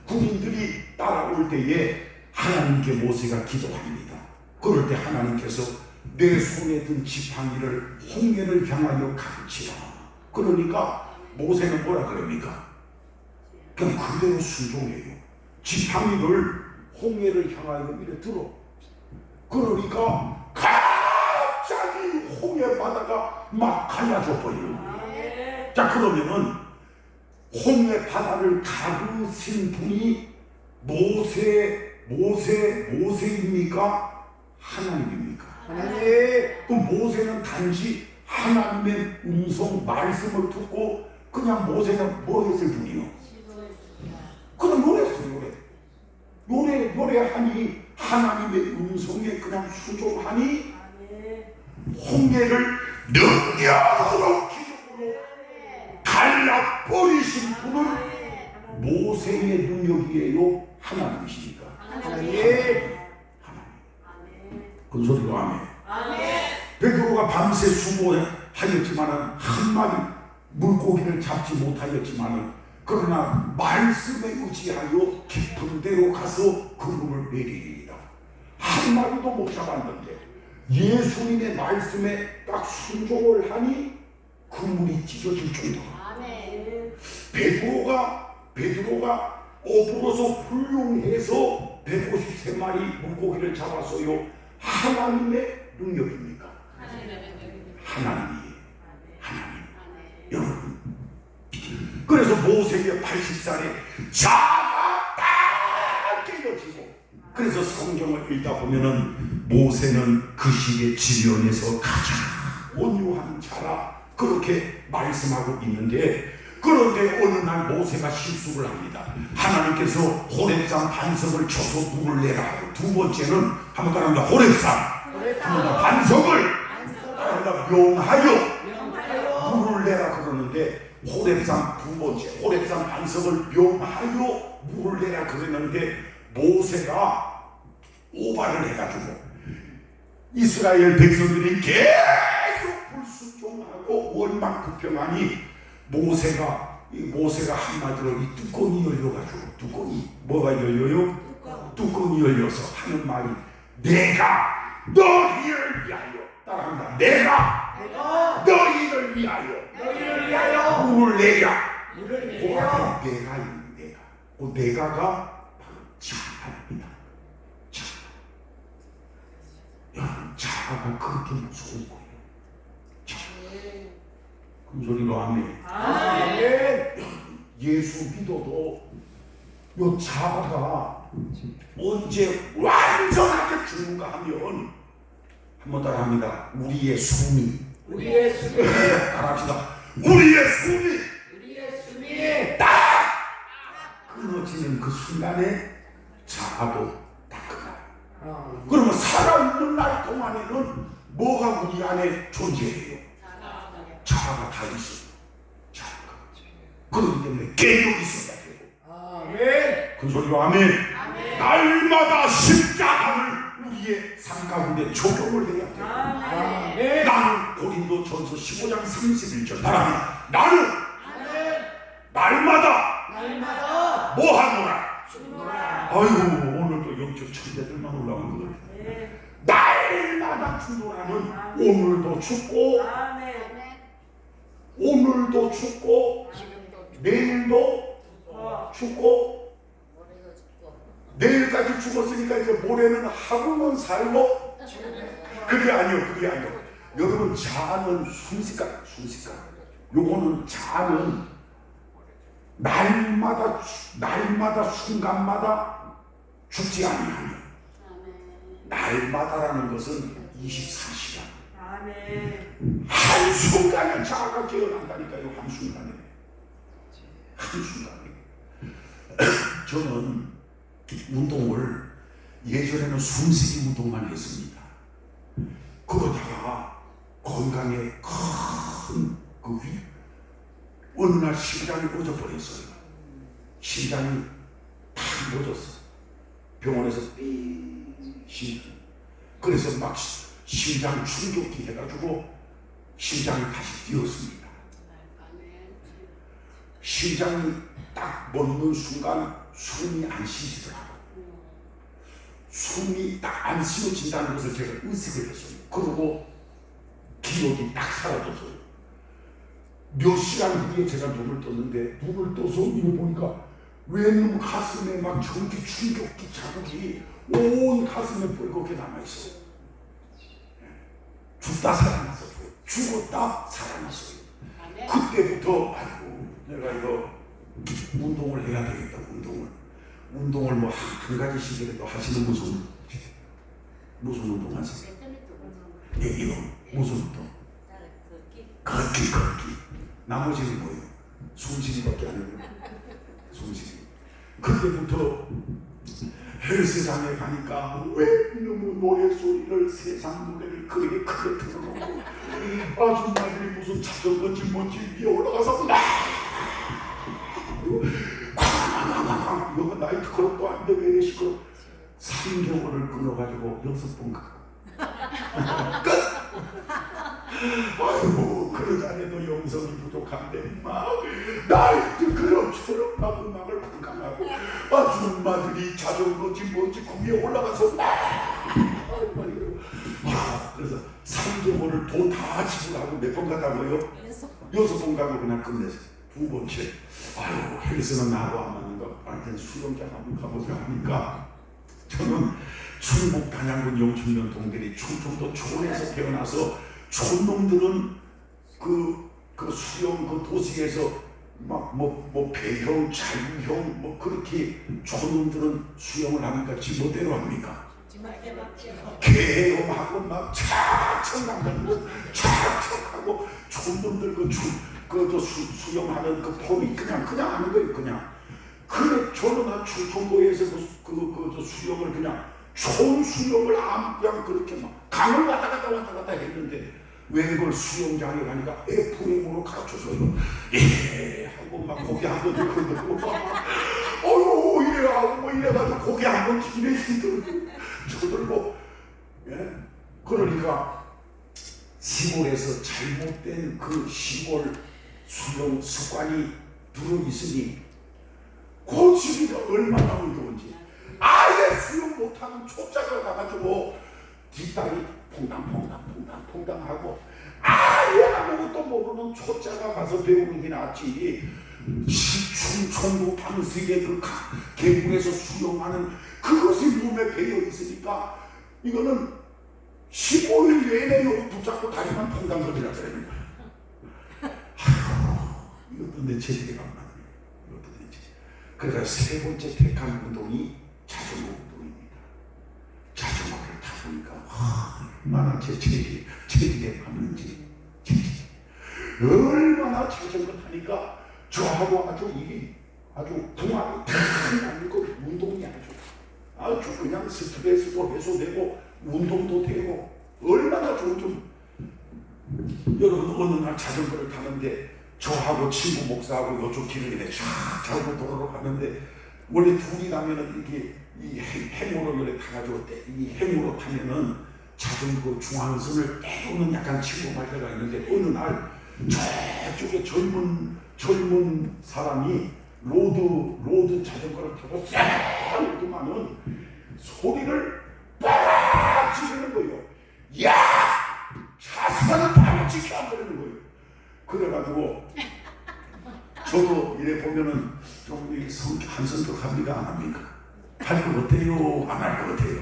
B: 군인들이 따라올 때에 하나님께 모세가 기도합니다. 그럴 때 하나님께서 내 손에 든 지팡이를 홍해를 향하여 가르치라. 그러니까 모세는 뭐라 그럽니까? 그냥 그대로 순종해요. 지팡이를 홍해를 향하여 이래 들어. 그러니까 갑자기 홍해 바다가 막 갈라져 버리는 거예요. 자, 그러면은 홍해 바다를 가르신 분이 모세입니까? 하나님입니까?
C: 하나님.
B: 그럼 모세는 단지 하나님의 음성 말씀을 듣고 그냥 모세는 뭐 했을 뿐이요? 그냥 노래했어요. 노래하니 하나님의 음성에 그냥 순종하니 홍해를 능력으로 기적으로 갈라버리신 분은 모세의 능력이에요? 하나님이십니까?
C: 하나님.
B: 그 소리로 아멘. 베드로가 밤새 수고하였지만은 한 마리 물고기를 잡지 못하였지만은 그러나 말씀에 의지하여 깊은 데로 가서 그물을 내리리라. 한 마리도 못 잡았는데 예수님의 말씀에 딱 순종을 하니 그물이 찢어질 정도로. 베드로가 어부로서 훌륭해서 153마리 물고기를 잡았어요. 하나님의 능력입니까? 하나님. 여러분, 그래서 모세의 80살에 자가 딱 깨어지고, 그래서 성경을 읽다 보면은 모세는 그 시기의 지면에서 가장 온유한 자라 그렇게 말씀하고 있는데, 그런데 어느 날 모세가 실수를 합니다. 하나님께서 호렙산 반석을 쳐서 물을 내라 하고, 두 번째는 한번 따라합니다. 호렙산 반석을 따라합니다. 명하여 물을 내라 그러는데, 호렙산 두 번째 호렙산 반석을 명하여 물을 내라 그랬는데 모세가 오바를 해가지고 이스라엘 백성들이 계속 불순종하고 원망불평하니 모세가 한마디로 이 뚜껑이 열려가지고, 뚜껑이 뭐가 열려요? 뚜껑이 열려서 하는 말이 내가 너희를 위하여, 따라합니다. 내가 너희를 위하여 물을 내라. 내가 그 내가가 바로 자아입니다. 자아가 그렇게 무서운 거예요. 그 소리로 아멘. 예수 믿어도 요 자아가 언제 완전하게 죽는가 하면, 한번 따라합니다. 우리의 숨이 따라합시다. 우리의 숨이 딱 끊어지는 그 순간에 자아도 딱 끝나요. 그러면 살아있는 날 동안에는 뭐가 우리 안에 존재해요? 자아가 다 있어요. 자아가. 그렇기 때문에 깨어 있어야 돼요. 그 큰 소리로 아멘. 날마다 십자가를 우리의 삶 가운데 적용을 해야 돼요. 나는 고린도 전서 15장 31절 바랍니다. 나는 날마다 뭐 하노라? 아이고 오늘도 영적 천재들만 올라온 것 같아요. 날마다 죽노라는 오늘도 죽고 오늘도 죽고 내일도 죽고 내일까지 죽었으니까 이제 모레는 하루는 살고 그게 아니요. 여러분 자는 순식간 요거는 자는 날마다 순간마다 죽지 아니하며 날마다라는 것은 24시간 한순간에 자아가 깨어난다니까요. 한순간에 저는 운동을 예전에는 숨쉬기 운동만 했습니다. 그러다가 건강에 큰 어느 날 심장이 꺼져버렸어요. 심장이 탁 멎었어. 병원에서 심장. 그래서 막 심장 충격기 해가지고 심장이 다시 뛰었습니다. 심장이 딱 멎는 순간 숨이 안 쉬지더라고. 숨이 딱 안 쉬어진다는 것을 제가 의식을 했어요. 그러고 기억이 딱 사라졌어요. 몇 시간 후에 제가 눈을 떴는데 눈을 떠서 이거 보니까 왼놈 가슴에 막 전기 충격기 자국이 온 가슴에 뻘겋게 남아있어요. 죽다 살아났어. 죽었다 살아났어요. 그때부터 아이고 내가 이거 운동을 해야 되겠다. 운동을 뭐 한 가지씩이라도 하시는 무슨 운동 하세요? 예, 이거 무슨 운동? 걷기. 나머지는 뭐예요? 숨쉬기밖에 안 해요. 숨쉬기. 그때부터 헬스장에 가니까 왜 너무 노래소리를 세상 노래를 그렇게 크게 틀어놓고 아줌마들이 무슨 자전거인지 뭔지 위에 올라가서 이거 나이트클럽도 안 돼 왜 시끄러 3개월을 끊어가지고 6번 가고 끝! 아이고 그러자네도 영성이 부족한데 막 나이트 클럽처럼 막 음악을 방강하고 아줌마들이 자전거지 뭔지 그 위에 올라가서 그래서 3개월을 돈 다 지불하고 몇 번 가다고요? 6번 가고 그냥 끝냈어요. 두 번째 아유 헬스는 나하고 안 맞는 거 완전 수영장 한번 가보자 하니까 저는 충북 단양군 영춘면 동들이 충청도 초원에서 태어나서 촌놈들은 그 수영 그 도시에서 막 뭐 배형, 자유형 뭐 그렇게 촌놈들은 수영을 하니까 지멋대로 합니까? 개엄하고 막 착착하고 착착하고 촌놈들 수영하는 그 폼이 그냥 하는 거예요. 그래 저는 충청도에서 그 수영을 그냥 촌수영을 그냥 그렇게 막 강을 왔다 갔다 했는데 웬걸 수영장에 가니까 FM으로 가르쳐줘요. 예 하고 막 고개 한번 들고 어휴 이래하고 뭐 이래가지고 고개 한번 들고 예 그러니까 시골에서 잘못된 그 시골 수영 습관이 들어있으니 고치기가 얼마나 어려운지 아예 수영 못하는 초짜가 가가지고 뒷다리 퐁당퐁당하고 아예 아무것도 모르는 초짜가 가서 배우는 게 낫지. 충청도 방식의 그 계곡에서 수영하는 그것이 몸에 배어 있으니까 이거는 15일 내내 요 붙잡고 다리만 퐁당거리라 그러는 거야. 이것도 내 체질이 안 맞네. 그러니까 세 번째 택한 운동이 자전거 운동입니다. 자전거를 타보니까 얼마나 제 체질에 맞는지 얼마나 자전거 타니까 저하고 아주 궁합이 탁 맞는 거 운동이 아주 그냥 스트레스도 해소되고 운동도 되고 얼마나 좋은지. 여러분 어느 날 자전거를 타는데 저하고 친구 목사하고 이쪽 길을 이렇게 쫙 자고 도로로 가는데 원래 둘이라면은 이게 이 행으로 이렇게 타가지고 이 행으로 타면은 자전거 중앙선을 때로는 약간 치고 말 때가 있는데 어느 날 저쪽에 젊은 사람이 로드 자전거를 타고 싹 이렇게만은 소리를 빡 지르는 거예요. 야! 차선을 바로 지켜야 되는 거예요. 그래가지고 저도 이래 보면은 좀 한성격합니까 안 합니까? 할 것 같아요? 안 할 것 같아요?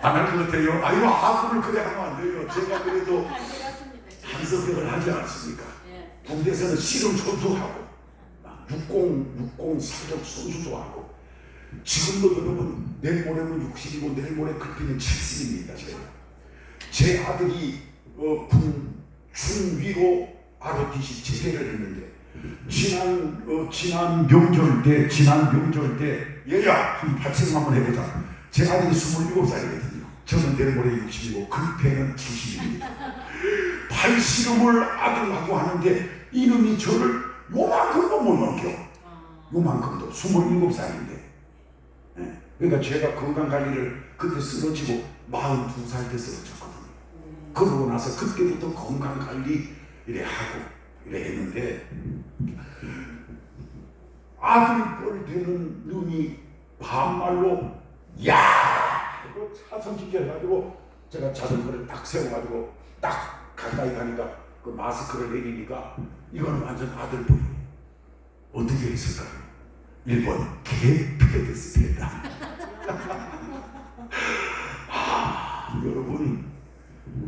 B: 안 할 것 같아요? 아이고 아무를 그래 하면 안 돼요. 제가 그래도 한성격을 하지 않습니까? 군대에서는 씨름 선수하고 60 사격 선수도 하고 지금도 여러분 내일 모레는 60이고 내일 모레 그때는 70입니다. 제 아들이 중위로 ROTC 제대를 했는데 지난 명절 때 얘야 한 발생 한번 해보자. 제 아들이 27살이거든요. 저는 내일 모레 60이고 그때는 70입니다. 발씨름을 아들하고 하는데 이놈이 저를 요만큼도 못 넘겨. 요만큼도 27살인데. 네. 그러니까 제가 건강관리를 그때 쓰러지고 42살 때 쓰러졌거든요. 그러고 나서 그때부터 건강관리 이래 하고 이래 했는데 아들 뻘 되는 놈이 반말로 야! 하고 차선 지켜가지고 제가 자전거를 딱 세워가지고 딱 가까이 가니까 그 마스크를 내리니까 이거는 완전 아들 뻘. 어떻게 했을까요? 1번 개패드스입니다. 여러분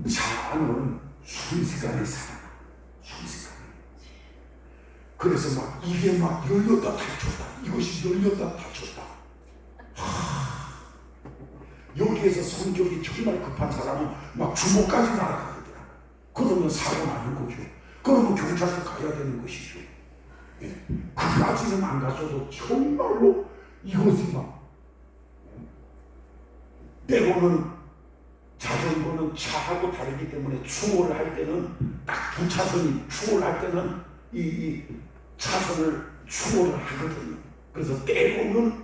B: 자아는 순식간에 살아. 순식간에. 그래서 막 이게 막 열렸다 닫혔다. 이것이 열렸다 닫혔다. 여기에서 성격이 정말 급한 사람은 막 주먹까지 날아가더라. 그러면 사고 나는 거죠. 그러면 경찰서 가야 되는 것이죠. 예. 그까지는 안 가셔도 정말로 이것이 막 때로는 자전거는 차하고 다르기 때문에 추월을 할 때는 딱 두 차선이 추월할 때는 이 차선을 추월을 하거든요. 그래서 때로는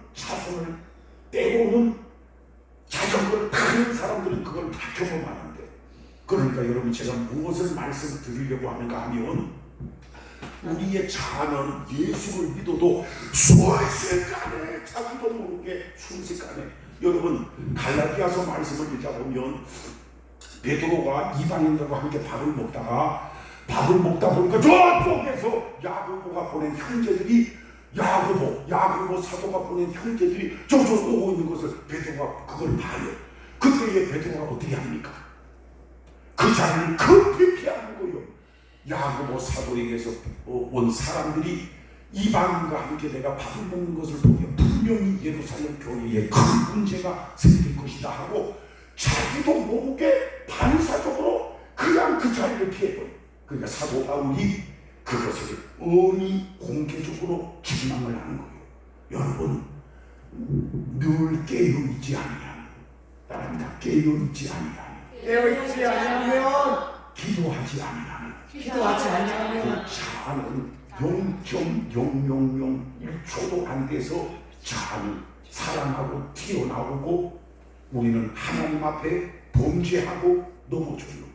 B: 자전거를 타는 사람들은 그걸 다 경험하는데, 그러니까 여러분 제가 무엇을 말씀드리려고 하는가 하면 우리의 자아는 예수를 믿어도 순식간에 자기도 모르게 순식간에. 여러분 갈라디아서 말씀을 읽어보면 베드로가 이방인들과 함께 밥을 먹다 보니까 저쪽에서 야고보가 보낸 형제들이 야고보 사도가 보낸 형제들이 저쪽 오고 있는 것을 베드로가 그걸 봐요. 그때에 베드로가 어떻게 합니까? 그 자리를 급히 피하는 거예요. 야고보 사도에게서 온 사람들이 이방인과 함께 내가 밥을 먹는 것을 보면 분명히 예루살렘 교회에 큰 문제가 생길 것이다 하고 자기도 모르게 반사적으로 그냥 그 자리를 피해버려. 그러니까 사도 바울이 그것을 엄히 공개적으로 기망을 하는 거예요. 여러분 늘 깨어있지 아니하면, 따라합니다. 깨어있지 아니하면,
C: 깨어있지 아니하면,
B: 기도하지 아니하면
C: 그
B: 자아는 0.000 1초도 안 돼서 자아는 사랑하고 튀어나오고 우리는 하나님 앞에 범죄하고 넘어져요.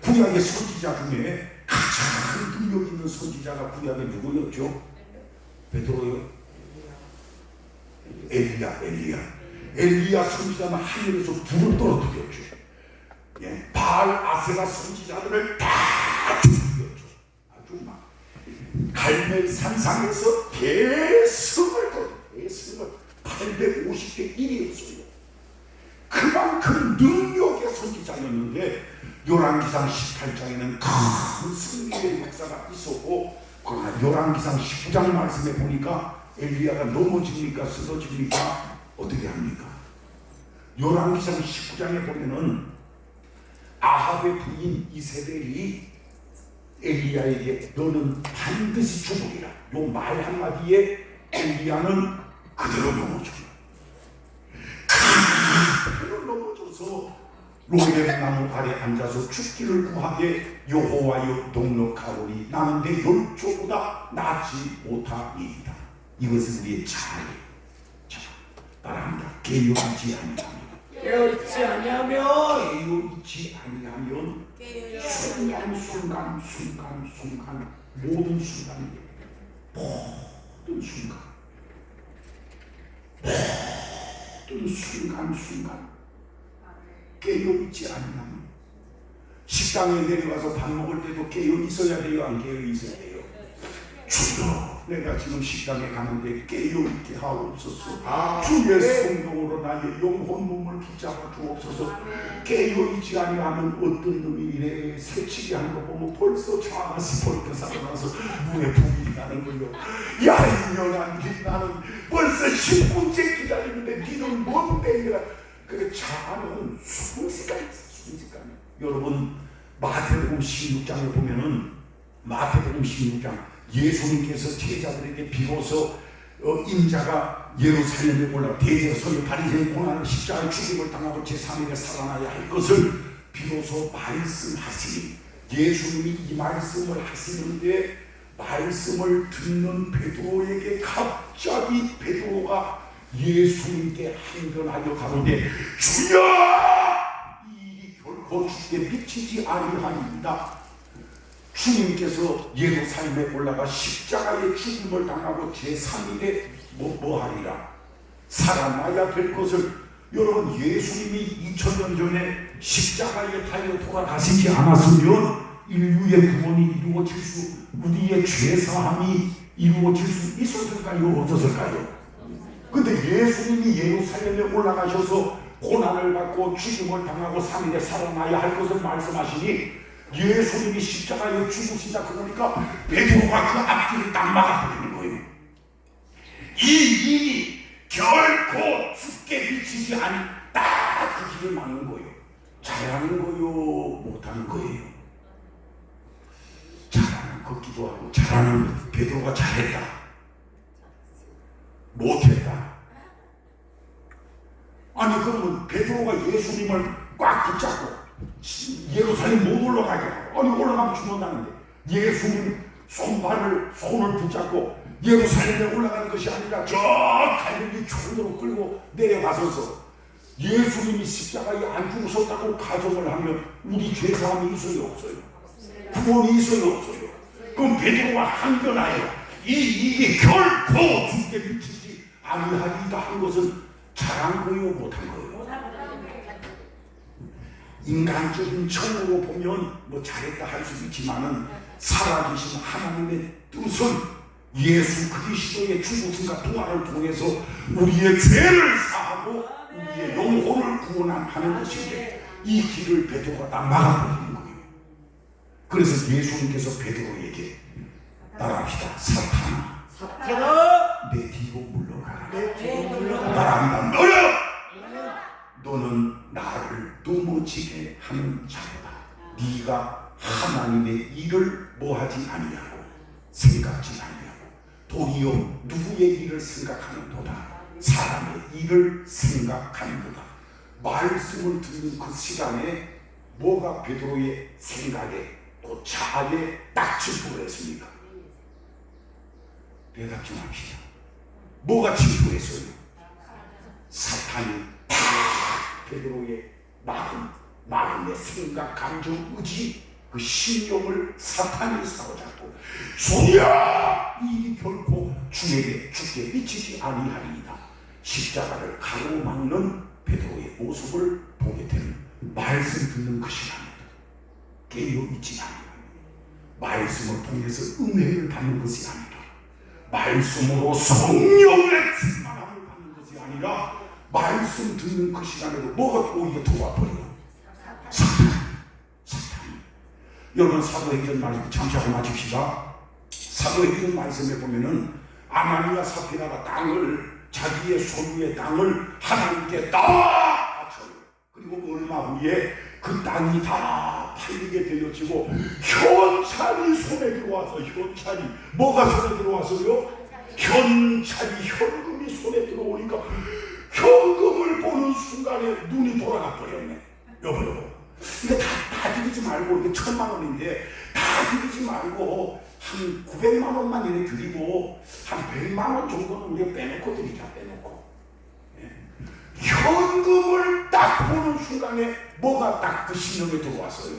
B: 구약의 선지자 중에 가장 능력 있는 선지자가 구약에 누구였죠? 베드로요? 엘리야 선지자는 하늘에서 불을 떨어뜨렸죠. 예, 바알 아세라 선지자들을 다 죽였죠. 아주 막 갈멜 산상에서 대승을 850대 1이었어요. 그만큼 능력의 선지자였는데 열왕기상 18장에는 큰 승리의 역사가 있었고, 그러나 열왕기상 19장 말씀에 보니까 엘리야가 넘어집니까 쓰러집니까? 어떻게 합니까? 열왕기상 19장에 보면은 아합의 부인 이세벨이 엘리야에게 너는 반드시 죽으리라, 요 말 한마디에 엘리야는 그대로 넘어져요. 그대로 넘어져서 로뎀 나무 아래 앉아서 죽기를 구하게 여호와여 넉넉하오니 나는 내 열조보다 낫지 못하니이다. 이것은 우리의 자아예요. 자, 따라합니다. 깨어있지 아니하면,
C: 깨어있지 아니하면
B: 깨어있지 아니하면 순간 모든 순간이, 모든 순간 깨어있지 아니하면, 식당에 내려가서 밥 먹을 때도 깨어 있어야 돼요? 안 깨어 있어야 돼요? 주여, 내가 지금 식당에 가는데 깨어 있게 하옵소서. 주의 성령으로 나의 영혼 몸을 붙잡아 주옵소서. 깨어 있지 아니하면 어떤 놈이 이래 새치기 하는 거 보면 벌써 자아가 스포르트 살아나서 눈에 불이 나는 거요. 야, 이년아, 나는 벌써 10분째 기다리는데 니는 뭔데 이라. 그 자아는 순식간이 있어, 순식간에. 여러분, 마태복음 16장에 보면은, 마태복음 16장, 예수님께서 제자들에게 비로소 인자가 예루살렘에 올라 대제가 서로 바리새인 고난을 십자가의 죽임을 당하고 제3일에 살아나야 할 것을 비로소 말씀하시니, 예수님이 이 말씀을 하시는데 말씀을 듣는 베드로에게 갑자기 베드로가 예수님께 항변하여 가로되, 주여, 이 결코 주께 미치지 아니하니이다. 주님께서 예루살렘에 올라가 십자가의 죽임을 당하고 제3일에 뭐하리라? 살아나야 될 것을. 여러분, 예수님이 2000년 전에 십자가에 달려 돌아가시지 않았으면 인류의 구원이 이루어질 수, 우리의 죄사함이 이루어질 수 있었을까요? 없었을까요? 근데 예수님이 예루살렘에 올라가셔서 고난을 받고 죽임을 당하고 3일에 살아나야 할 것을 말씀하시니, 예수님이 십자가에 죽으신다 그러니까 베드로가 그 앞길을 딱 막아버리는 거예요. 이 일이 결코 죽게 미치지 않은 딱 그 길을 막는 거예요. 잘하는 거요, 못하는 거예요? 잘하는 걷기도 하고, 잘하는 베드로가 잘했다, 못했다. 아니, 그러면 베드로가 예수님을 꽉 붙잡고 예루살렘 못 올라가게 하고, 아니 올라가면 죽는다는데 예수님 손을 붙잡고 예루살렘에 올라가는 것이 아니라 저 갈릴리 총으로 끌고 내려가서서 예수님이 십자가에 안 죽으셨다고 가정을 하면 우리 죄사함이 있어요, 없어요? 구원이 있어요, 없어요? 그럼 베드로가 항변하여 이게 결코 죽게 미치지 아니하리이다 한 것은 잘한 거예요, 못한 거예요? 인간적인 청으로 보면 뭐 잘했다 할 수 있지만은 살아계신 하나님의 뜻은 예수 그리스도의 죽으심과 부활을 통해서 우리의 죄를 사하고 우리의 영혼을 구원하는 것인데, 이 길을 베드로가 다 막아버리는 거예요. 그래서 예수님께서 베드로에게, 따라합시다, 사탄아, 내 뒤로 물러가라. 따라합니다, 너는 나를 넘어지게 하는 자로다. 네가 하나님의 일을 뭐하지 아니하고 생각지 아니하고 도리어 누구의 일을 생각하는도다. 사람의 일을 생각하는도다. 말씀을 듣는 그 시간에 뭐가 베드로의 생각에, 그 자아에 딱 침투를 했습니까? 대답 좀 합시다. 뭐가 침투했어요? 사탄이 베드로의 마음의 생각, 감정, 의지, 그 신념을 사탄이 사로잡고, 주야, 이 결코 주에게 죽게 미치지 아니하리이다. 십자가를 가로막는 베드로의 모습을 보게 되는, 말씀 듣는 그 시간입니다. 깨어있지 아니하니, 말씀을 통해서 은혜를 받는 것이 아니라, 말씀으로 성령의 충만함을 받는 것이 아니라, 말씀 듣는 그 시간에도 뭐가 오히려 들어와버려요? 사탄이. 여러분, 사도행전 말씀 잠시하고 마칩시다. 사도행전 말씀에 보면은 아나니아 사피라가 자기의 소유의 땅을 하나님께 다 바쳐요. 그리고 얼마 후에 그 땅이 다 팔리게 되어지고 현찰이 손에 들어와서, 현찰이 뭐가 손에 들어와서요? 현찰이, 현금이 손에 들어오니까 현금을 보는 순간에 눈이 돌아가 버렸네. 여보, 이거 다 드리지 말고, 이게 1000만 원인데 다 드리지 말고 한 900만 원만 이렇게 드리고 한 100만 원 정도는 우리가 빼놓고 드리자. 빼놓고. 현금을 딱 보는 순간에 뭐가 딱 그 신경에 들어왔어요.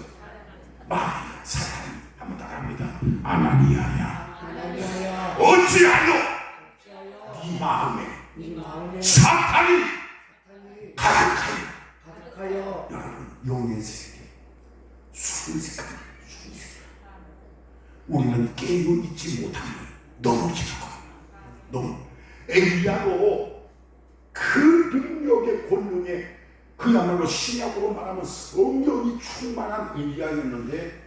B: 마귀, 사탄이 한번 따라합니다. 아나니아야,
C: 아나니아야,
B: 어찌하여
C: 어찌하여
B: 네 마음에
C: 네 마음에
B: 사탄이
C: 사탄이
B: 가득하여.
C: 가득하여
B: 여러분, 영의 세계 순식간에 우리는 깨어있지 못하면 넘어지는 거예요. 너무 엘리야도 그 능력의 권능에 그야말로 신약으로 말하면 성령이 충만한 엘리야였는데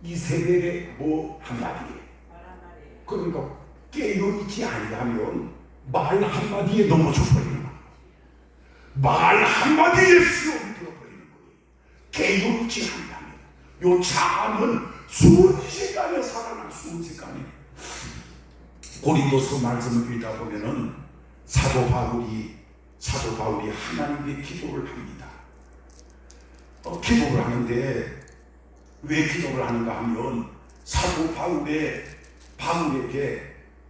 B: 이세벨의 뭐 한마디에 그러니까 깨어있지 아니하면 말 한마디에 넘어져 버리는 거예요. 말 한마디에 수용이 되어버리는 거예요. 깨어있지 아니하면 요 자아는 순식간에 살아나. 순식간에. 고린도서 말씀을 읽다 보면은 사도 바울이 하나님께 기도를 합니다. 기도를 하는데 왜 기도를 하는가 하면 사도 바울에게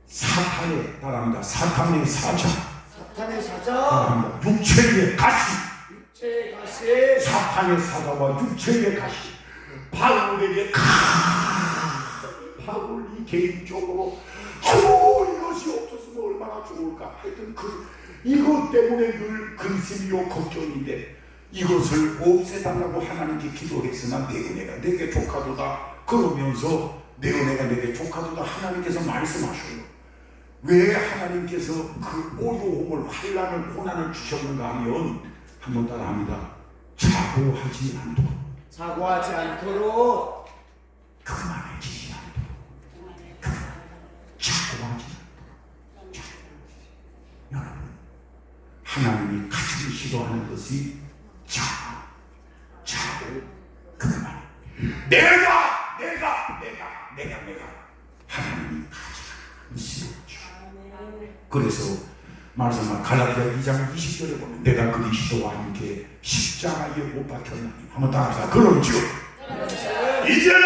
B: 사탄의 따라합니다. 사탄의 사자, 육체의 가시, 사탄의 사자와 육체의 가시 바울에게 바울이 개인적으로 이것이 없었으면 얼마나 좋을까. 하여튼 이것 때문에 늘 근심이요 걱정인데 이것을 없애달라고 하나님께 기도했으나 내 은혜가 내게 족하도다. 그러면서 내 은혜가 내게 족하도다 하나님께서 말씀하셔요. 왜 하나님께서 그 어려움을 환난을 고난을 주셨는가 하면 한번 따라합니다. 자고하지 않도록 그만해지지 않도록 자고하지 않도록. 여러분, 하나님이 가장 싫어하는 것이 자고 그만. 내가 하나님이 가장 싫어하죠. 그래서 말씀한 갈라디아 2장 20절에 보면 내가 그리스도와 함께 십자가에 못 박혔나니 한번 따라합시다. 그런즉 이제는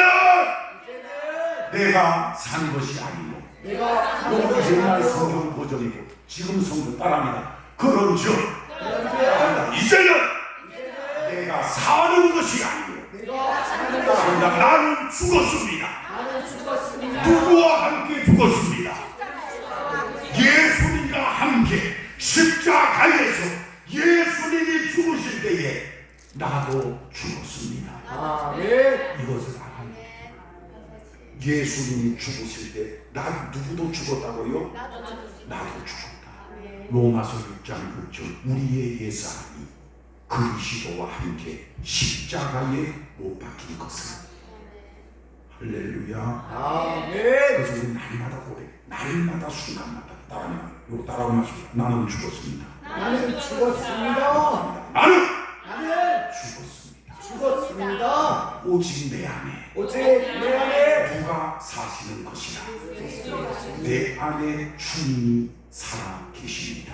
B: 내가 산 것이 아니고 옛날 성경 버전이고 지금 성경 따라합니다. 그런즉 이제는 내가 사는 것이 아니고 나는 죽었습니다. 누구와 함께 죽었습니다. 예수님과 함께 십자가에서 예수님이 죽으실 때에 나도 죽었습니다. 이것을 알아야 돼요. 예수님이 죽으실 때 난 누구도 죽었다고요? 나도 죽었다. 로마서 6장 6절 우리의 옛사람이 그리스도와 함께 십자가에 못 박힌 것은 할렐루야. 그래서 우리 날마다 고래, 날마다 순간마다 따라오면 나는 죽었습니다.
C: 나는 죽었습니다.
B: 나는
C: 죽었습니다.
B: 오직 내 안에 누가 사시는 것이라. 내 안에 주님이 살아 계십니다.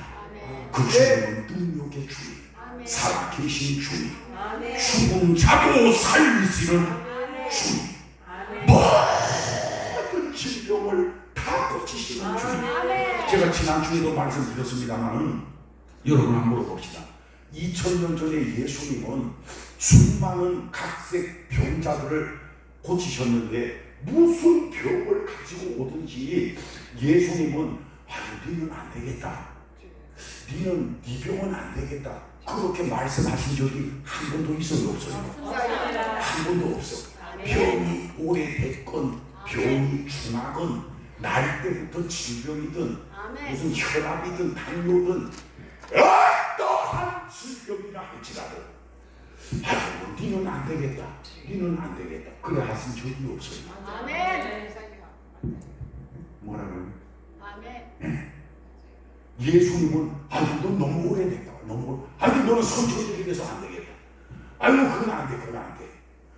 B: 그 주님은 능력의 주님, 살아 계신 주님, 죽은 자도 살리시는 주님, 모든 질병을 다 고치시는 주님. 제가 지난주에도 말씀드렸습니다만 여러분 한번 물어봅시다. 2000년 전에 예수님은 수많은 각색 병자들을 고치셨는데 무슨 병을 가지고 오든지 예수님은 너는 안 되겠다. 네 병은 안 되겠다. 그렇게 말씀하신 적이 한 번도 있어요? 없어요? 한 번도 없어. 병이 오래됐건 병이 중하건 날 때부터 질병이든 무슨 혈압이든 당뇨든 어떠한 질병이라 할지라도 니는 안 되겠다. 니는 안 되겠다. 그래 하신 적이 없어요. 뭐라고요? 네. 예수님은 너 너무 오래됐다. 너는 선천적이 돼서 안 되겠다. 그건 안 돼.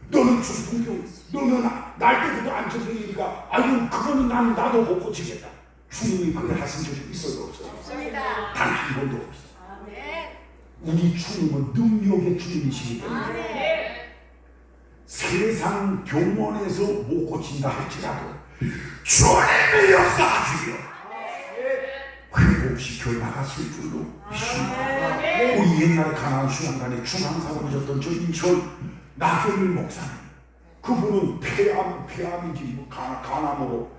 B: 너는 중풍병, 너는 날 때부터 안정병이니까 그거는 나도 못 고치겠다. 주님이 그래 하신 적이 있어요? 없어요? 단 한 번도 없어요. 우리 주님은 능력의 주님이시기 때문에 세상 병원에서 못 고친다 할지라도 주님이 역사하시며 회복시켜 나가실 줄로 믿습니다. 우리 옛날 가나안 수양관에 중앙사원이셨던 저 인천 나경일 목사님, 그분은 폐암인지 뭐 간암으로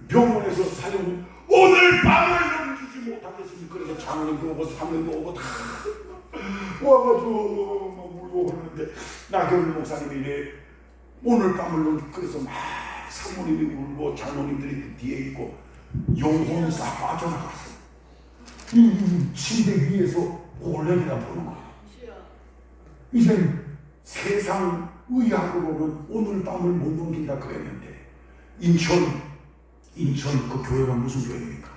B: 병원에서 사용 오늘 밤을 넘기지 못하겠습니다. 그래서 장로님도 오고 사모님도 오고 다 와가지고 막 울고 그러는데 나경일 목사님이 이래 오늘 밤을 넘기, 그래서 막 사모님이 울고 장로님들이 그 뒤에 있고 영혼이 싹 빠져나갔어. 침대 위에서 올레리가 보는 거야. 이젠 세상 의학으로는 오늘 밤을 못 넘긴다 그랬는데 인천 그 교회가 무슨 교회입니까?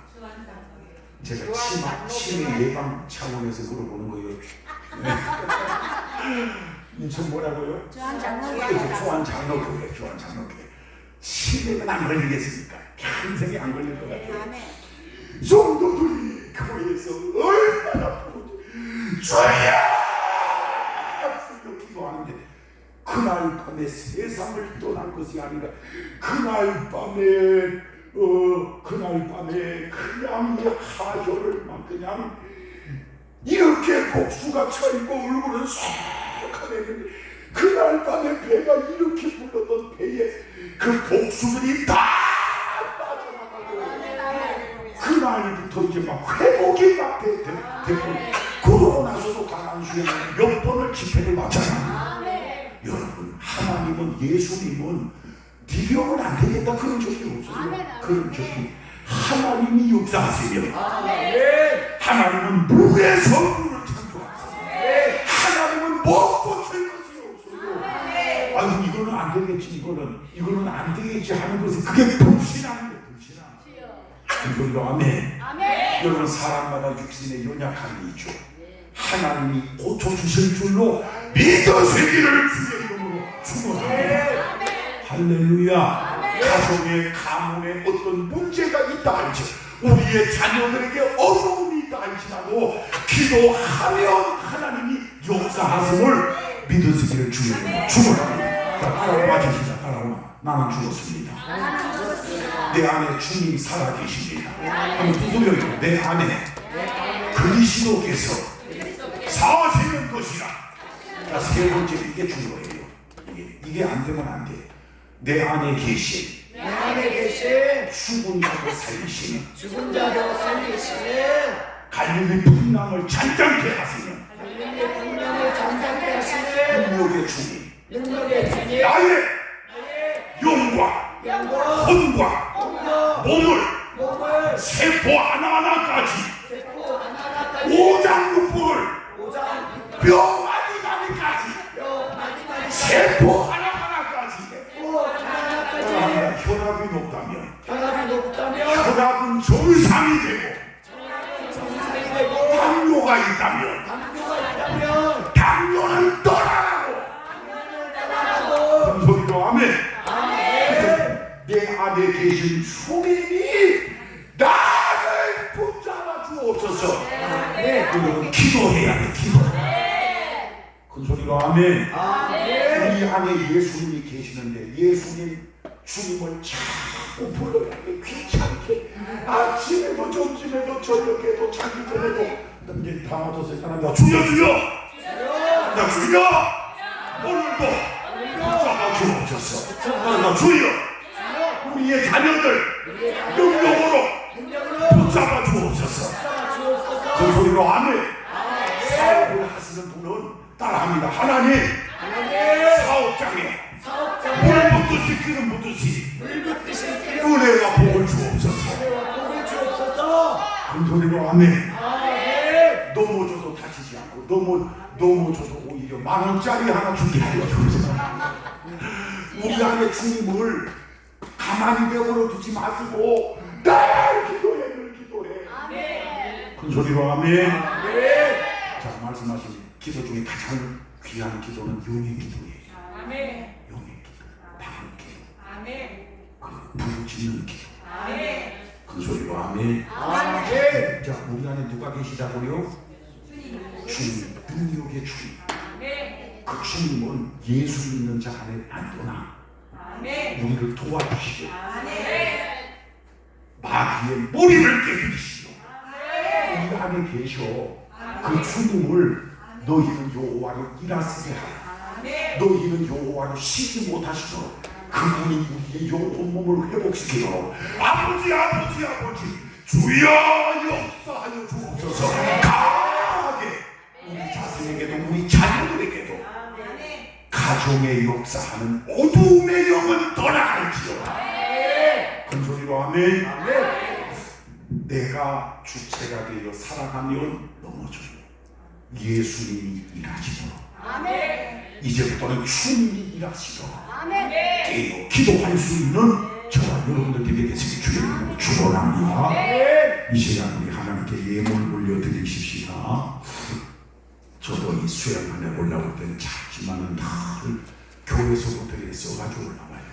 B: 제가 치매 예방 차원에서 물어보는 거예요. 인천 뭐라고요? 주한장로교회. 치매는 안 걸리겠습니까? 평생에 안 걸릴 것 같아요. 성도들이 교회에서 얼마나 주여 기도하는데 그날 밤에 세상을 떠난 것이 아니라 그날 밤에 그냥 이 하혈을 막 그냥 이렇게 복수가 쳐있고 얼굴은 쏙하네. 그날 밤에 배가 이렇게 불렀던 배에 그 복수들이 다 빠져나가고 그날부터 이제 막 회복이 막 되고 그러고 나서도 가나안 수양에 몇 번을 집회를 마쳤잖아요. 여러분, 하나님은 예수님은 네 병은 안 되겠다 그런 적이 없어요. 그런 적이 하나님이 역사하시며 하나님은 물의 성부를 창조하시며 하나님은 먹고 될 것이 없어요. 아유 이거는 안 되겠지, 이거는 안 되겠지 하는 것은 그게 불신하는 거예요. 불신함. 아멘. 여러분, 사람마다 육신에 연약함이 있죠. 하나님이 고쳐주실 줄로 믿으시기를 주의 이름으로 축원합니다. 할렐루야. 가정에 가문에 어떤 문제가 있다 할지, 우리의 자녀들에게 어려움이 있다 할지라도 기도하면 하나님이 역사하심을 믿으시기를 주의 이름으로 축원합니다. 따라와 주시자. 따라와. 나는 죽었습니다. 내 안에 주님 살아계십니다. 한번 두드려. 내 안에 그리스도께서 사시는 것이라. 자, 세 번째 이게 중요해요. 이게 안 되면 안 돼. 내 안에 계신 죽은 자도 살리시는 갈릴리 풍랑을 잔잔케 하시는 능력의 주님, 나의 영과 혼과 몸을 세포 하나하나까지 오장육부를 뼈 마디마디까지 세포 하나하나까지 혈압이 높다면 혈압은 정상이 되고 당뇨가 있다면 당뇨는 떠나라고. 그런 소리로 아멘. 내 안에 계신 주님이 나를 붙잡아 주옵소서. 여러분 기도해야 돼. 기도. 큰 소리로 아멘. 우리 안에 예수님이 계시는데 예수님 주님을 자꾸 불러야 돼. 귀찮게 아침에도 점심에도 저녁에도 자기 전에도 이제 다 맞았어요. 사람들 주여 나 주여 오늘도 붙잡아 주옵소서. 나 주여 우리의 자녀들 능력으로 붙잡아 주옵소서. 그 소리로 아멘. 사업을 하시는 분은 따라합니다. 하나님 사업장에 물 붓듯이 은혜와 복을 주옵소서. 그 소리로 아멘. 넘어져도 다치지 않고 넘어져도 오히려 10,000원짜리 하나 주게 하여 주옵소서. 우리 안에 주님을 가만히 내버려 두지 마시고 늘 기도해. 큰 소리로 아멘. 자, 말씀하신 기도 중에 가장 귀한 기도는 용의 기도예요. 용의 기도, 방언 기도, 부르짖는 기도. 큰 소리로 아멘. 자, 우리 안에 누가 계시다고요? 주님, 능력의 주님. 그 주님은 예수 믿는 자 안에 안 떠나. 우리를 도와주시고 마귀의 머리를 깨뜨리시고 우리 안에 계셔. 그 주님을 너희는 여호와로 일하시게 하라. 너희는 여호와로 쉬지 못하시도록 그분이 우리의 영혼 몸을 회복시키도록 아버지 주여 역사하여 주옵소서. 강하게 우리 자신에게도 우리 자녀들에게도 가정의 역사하는 어두움의 영은 떠나갈지어다. 큰 소리로 아멘. 내가 주체가 되어 살아가면 넘어져요. 예수님이 일하시도록 이제부터는 주님이 일하시도록 깨어 기도할 수 있는 저와 여러분들 되게 되시길 주의 이름으로 축원합니다. 이 시간 우리 하나님께 예물 올려드리십시다. 저도 이 수양관에 올라올 때는 작지만은 늘 교회에서부터 이렇게 써가지고 올라와요.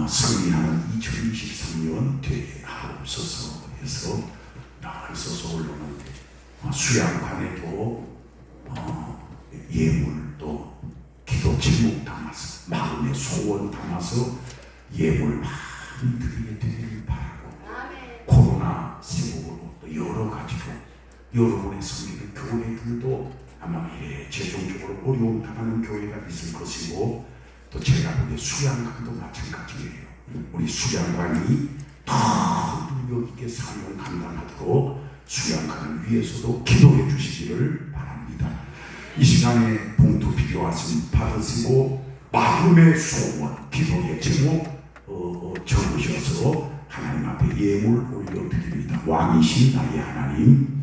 B: 승리하는 2023년 되게 하옵소서 해서 늘 써서 올라오는데 수양관에도 예물도 기도 제목 담아서 마음의 소원 담아서 예물 많이 드리게 되기를 바라고 코로나 시국으로 또 여러 가지로 여러분의 섬기는 교회들도 아마 재정적으로 어려움 당하는 교회가 있을 것이고 또 제가 보기에 수양관도 마찬가지예요. 우리 수양관이 더 능력 있게 사명 감당하도록 수양관을 위해서도 기도해 주시기를 바랍니다. 이 시간에 봉투 필요하신 받으시고 마음의 소원, 기도의 제목 적으셔서 하나님 앞에 예물 올려드립니다. 왕이신 나의 하나님,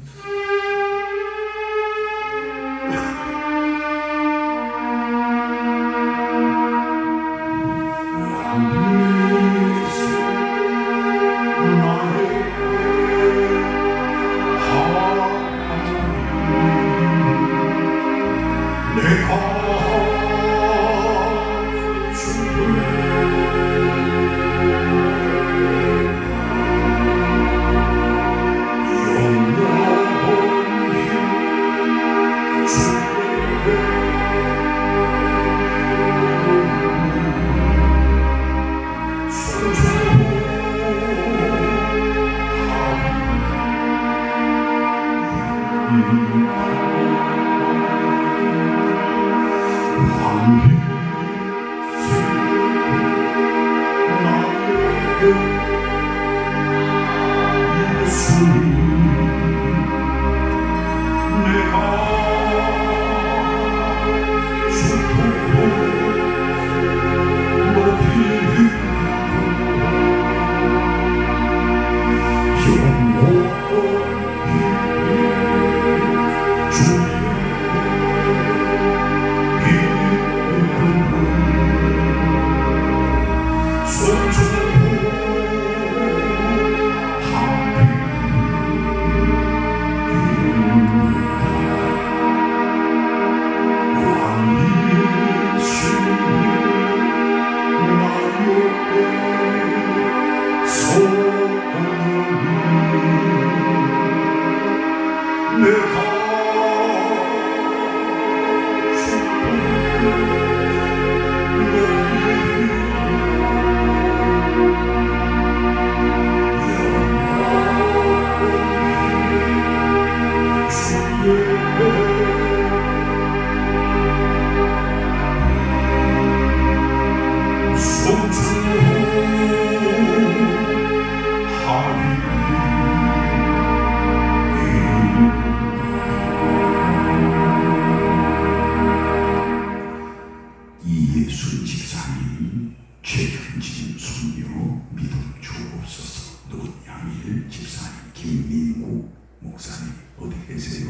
B: 이예순 집사님, 최현진 손녀 믿음 주옵소서. 노양일 집사님, 김민국 목사님 어디 계세요?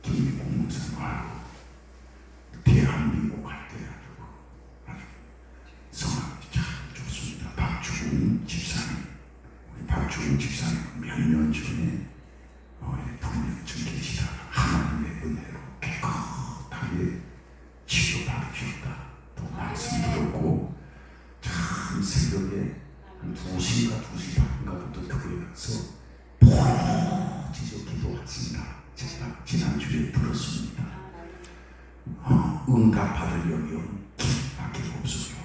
B: 김민국 목사님, 대한민국 할 때 아주 성함이 참 좋습니다. 박주웅 집사님, 우리 박주웅 집사님 몇 년 전에 불면증 계시다가 하나님의 은혜로 깨끗하게 치료받으셨다. 또 말씀 들었고 참 새벽에 한 2시인가 2시 반인가부터 교회 가서 포지저 기도하신다. 제가 지난주에 들었습니다. 응답 받으려면 기도밖에 없어요.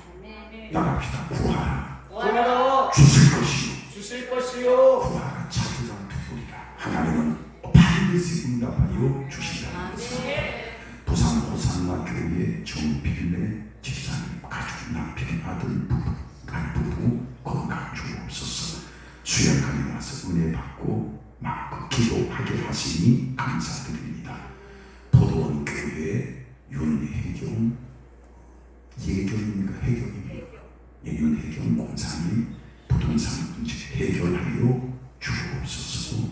B: 나갑시다. 구하라.
C: 구하라.
B: 주실 것이요.
C: 주실 것이요.
B: 구하라. 찾으라. 두드리라. 하나님은 반드시 응답하여 주신다는 것을. 부산 호산나 교회 정필래 집사님 가족 남편 아들 부부 건강 주옵소서. 수양관에 와서 은혜 받고 마음껏 기도하게 하시니 감사드립니다. 포도원 교회 윤혜경 예경입니까? 해경입니까? 윤혜경 권사님 부동산 문제 해결하여 주옵소서.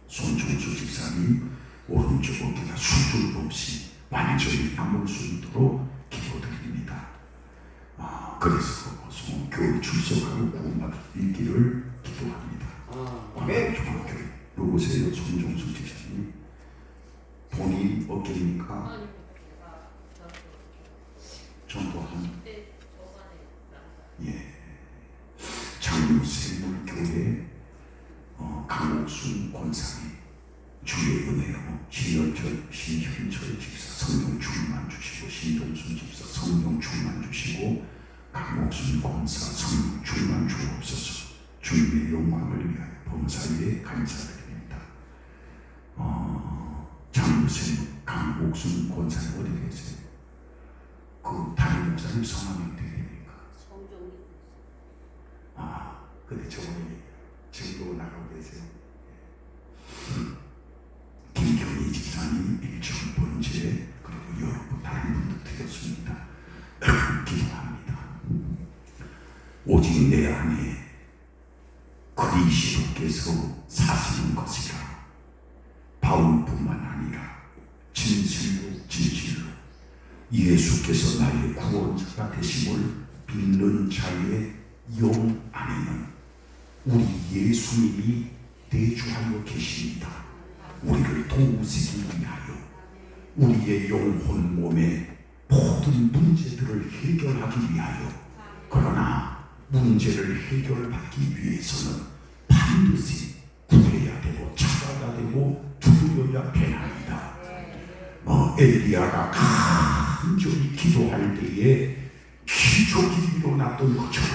B: 손종수 집사님 오른쪽 어깨가 수술 없이 완전히 남을 수 있도록 기도드립니다. 그래서 교회 출석하고 구원받을 있기를 기도합니다. 중학교회 누구세요? 손종수 집사님 본인 어깨입니까? 전도한 장로세물교회 강옥순 권사님 주의 은혜로 신현철 집사 성령 충만 주시고 신동순 집사 성령 충만 주시고 강옥순 권사 성령 충만 주옵소서. 주님의 영광을 위하여 범사에 감사드립니다. 장로세물 강옥순 권사님 어디 계세요? 그 담임 목사님 성함이 어떻게 됩니까? 근데 저번에 증거 나가고 계세요. 김경희 집사님 일천 번째 그리고 여러 다른 분도 드렸습니다. 기도합니다. 오직 내 안에 그리스도께서 사시는 것이라. 바울뿐만 아니라 진실로 예수께서 나의 구원자가 되심을 믿는 자의 영 안에는 우리 예수님이 내주하여 계십니다. 우리를 도우시기 위하여 우리의 영혼 몸의 모든 문제들을 해결하기 위하여. 그러나 문제를 해결받기 위해서는 반드시 구해야 되고 찾아야 되고 두드려야 되나이다. 엘리야가 간절히 기도할 때에 기적이 일어났던 것처럼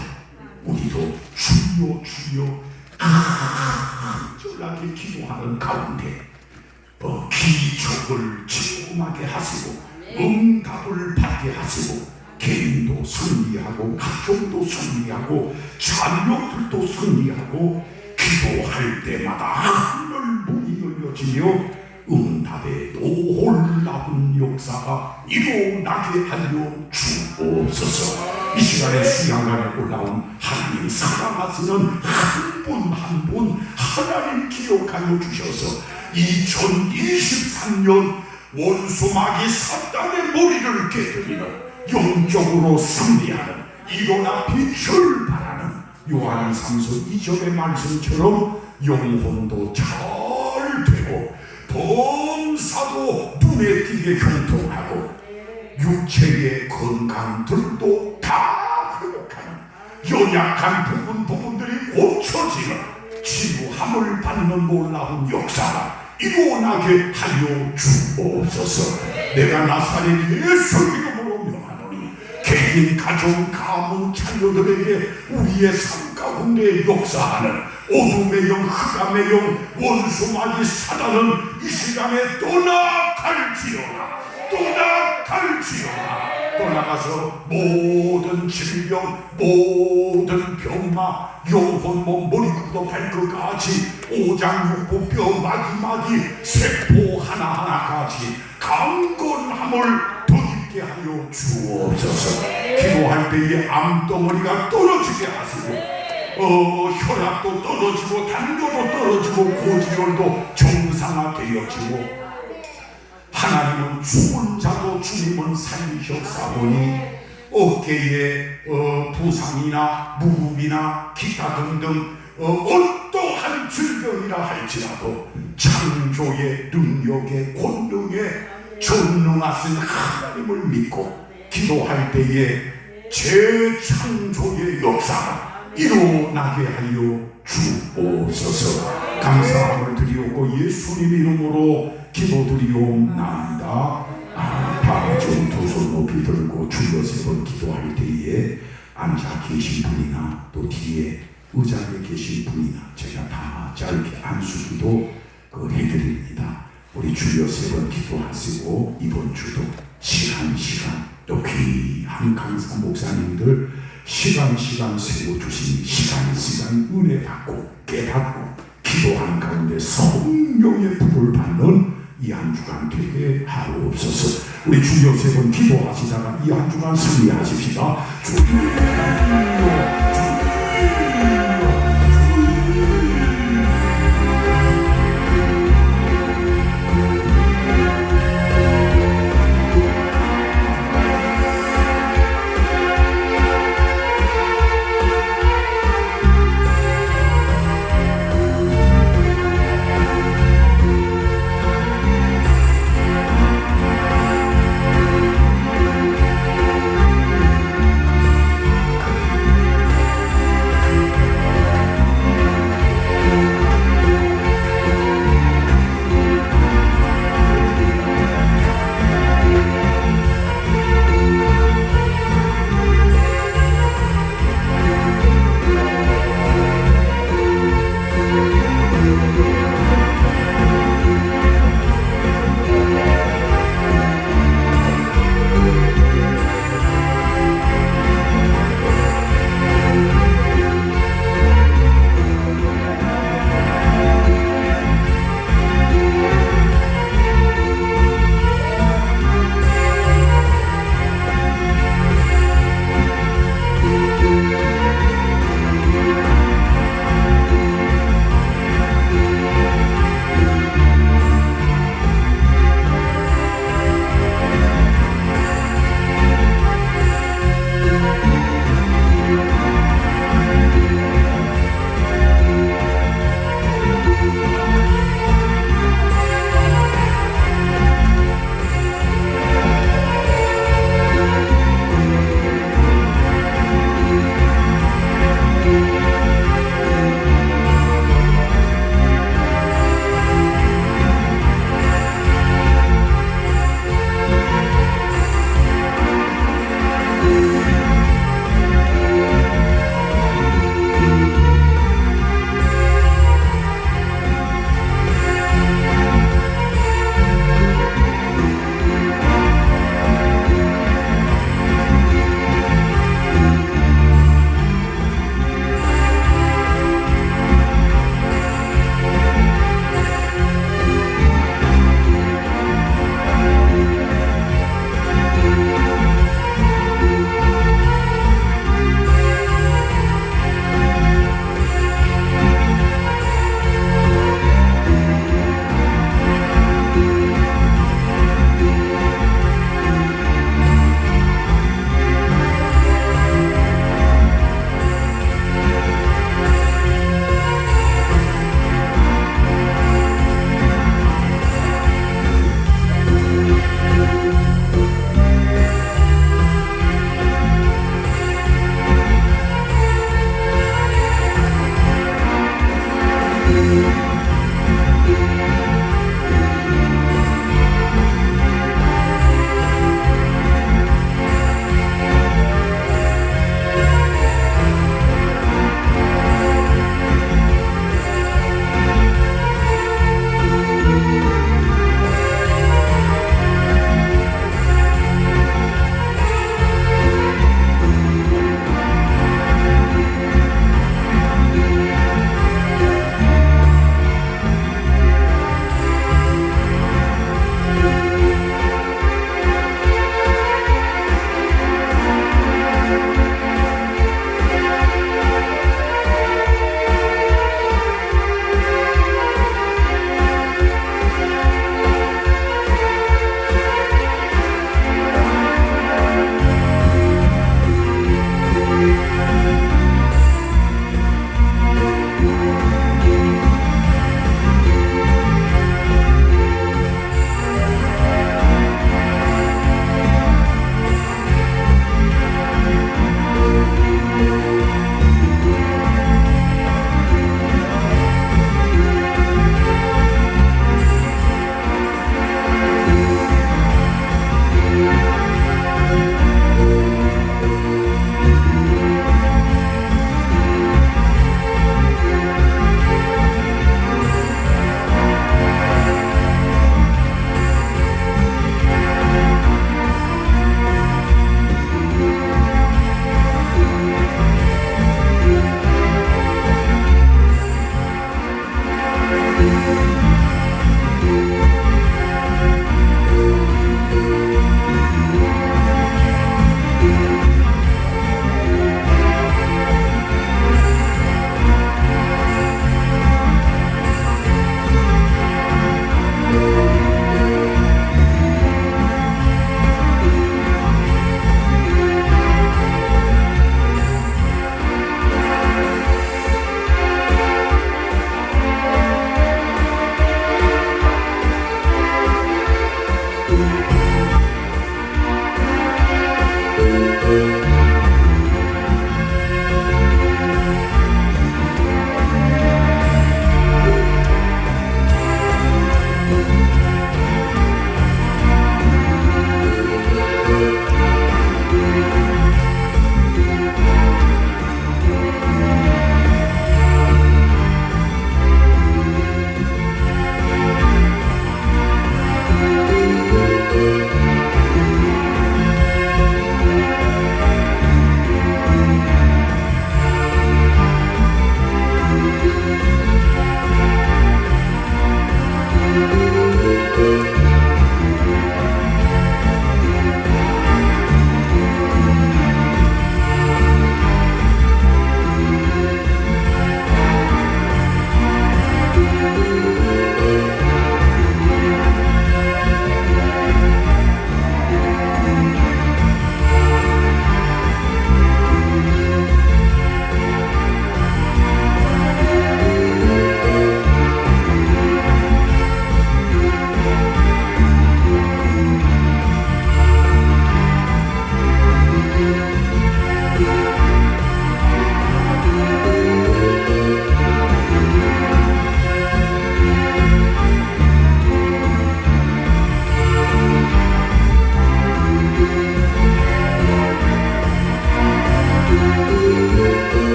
B: 우리도 주여 주여 간절하게 기도하는 가운데 기적을 체험하게 하시고 응답을 받게 하시고 개인도 승리하고 가정도 승리하고 자녀들도 승리하고 기도할 때마다 하늘 문이 열려지며 응답의 놀라운 역사가 일어나게 하여 주옵소서. 이 시간에 수양관에 올라온 하나님 사랑하시는 한 분 한 분 하나님 기억하여 주셔서 2023년 원수마귀 사탄의 머리를 깨뜨리는 영적으로 승리하는 일어나 빛을 발하는 요한 3서 2절의 말씀처럼 영혼도 잘 되고 범사도 눈에 띄게 형통하고 육체의 건강들도 다 회복하는 연약한 부분들이 고쳐지는 치유함을 받는 놀라운 역사가 일어나게 하여 주옵소서. 내가 나사렛 예수 이름으로 명하노니 개인 가정 가문 자녀들에게 우리의 삶 가운데 역사하는 어둠의 영 흑암의 영 원수마귀 사단은 이 시간에 떠나갈지어다. 떠나가서 모든 질병 모든 병마 영혼 몸 머리부터 발끝까지 오장육부 뼈 마디마디 세포 하나하나까지 강건함을 덧입게 하여 주옵소서. 기도할 때에 암덩어리가 떨어지게 하시고 혈압도 떨어지고 당뇨도 떨어지고 고지혈도 정상화되어지고 하나님은 죽은 자도 주님은 살리셨사오니 어깨에 부상이나 무릎이나 기타 등등 어떠한 질병이라 할지라도 창조의 능력의 권능에 전능하신 하나님을 믿고 기도할 때에 재창조의 역사가 일어나게 하여 주옵소서. 감사함을 드리옵고 예수님 이름으로 기도드리옵나이다. 다 좀 두 손 높이 들고 주여 세 번 기도할 때에 앉아 계신 분이나 또 뒤에 의자에 계신 분이나 제가 다 짧게 안수기도 해드립니다. 우리 주여 3번 기도하시고 이번 주도 시간 또 귀한 강사 목사님들 시간 세워주신 시간 은혜 받고 깨닫고 기도하는 가운데 성령의 불을 받는 이 한 주간 되게 하옵소서. 우리 주여 3번 기도하시다가 이 한 주간 승리하십시다. 주여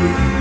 C: 주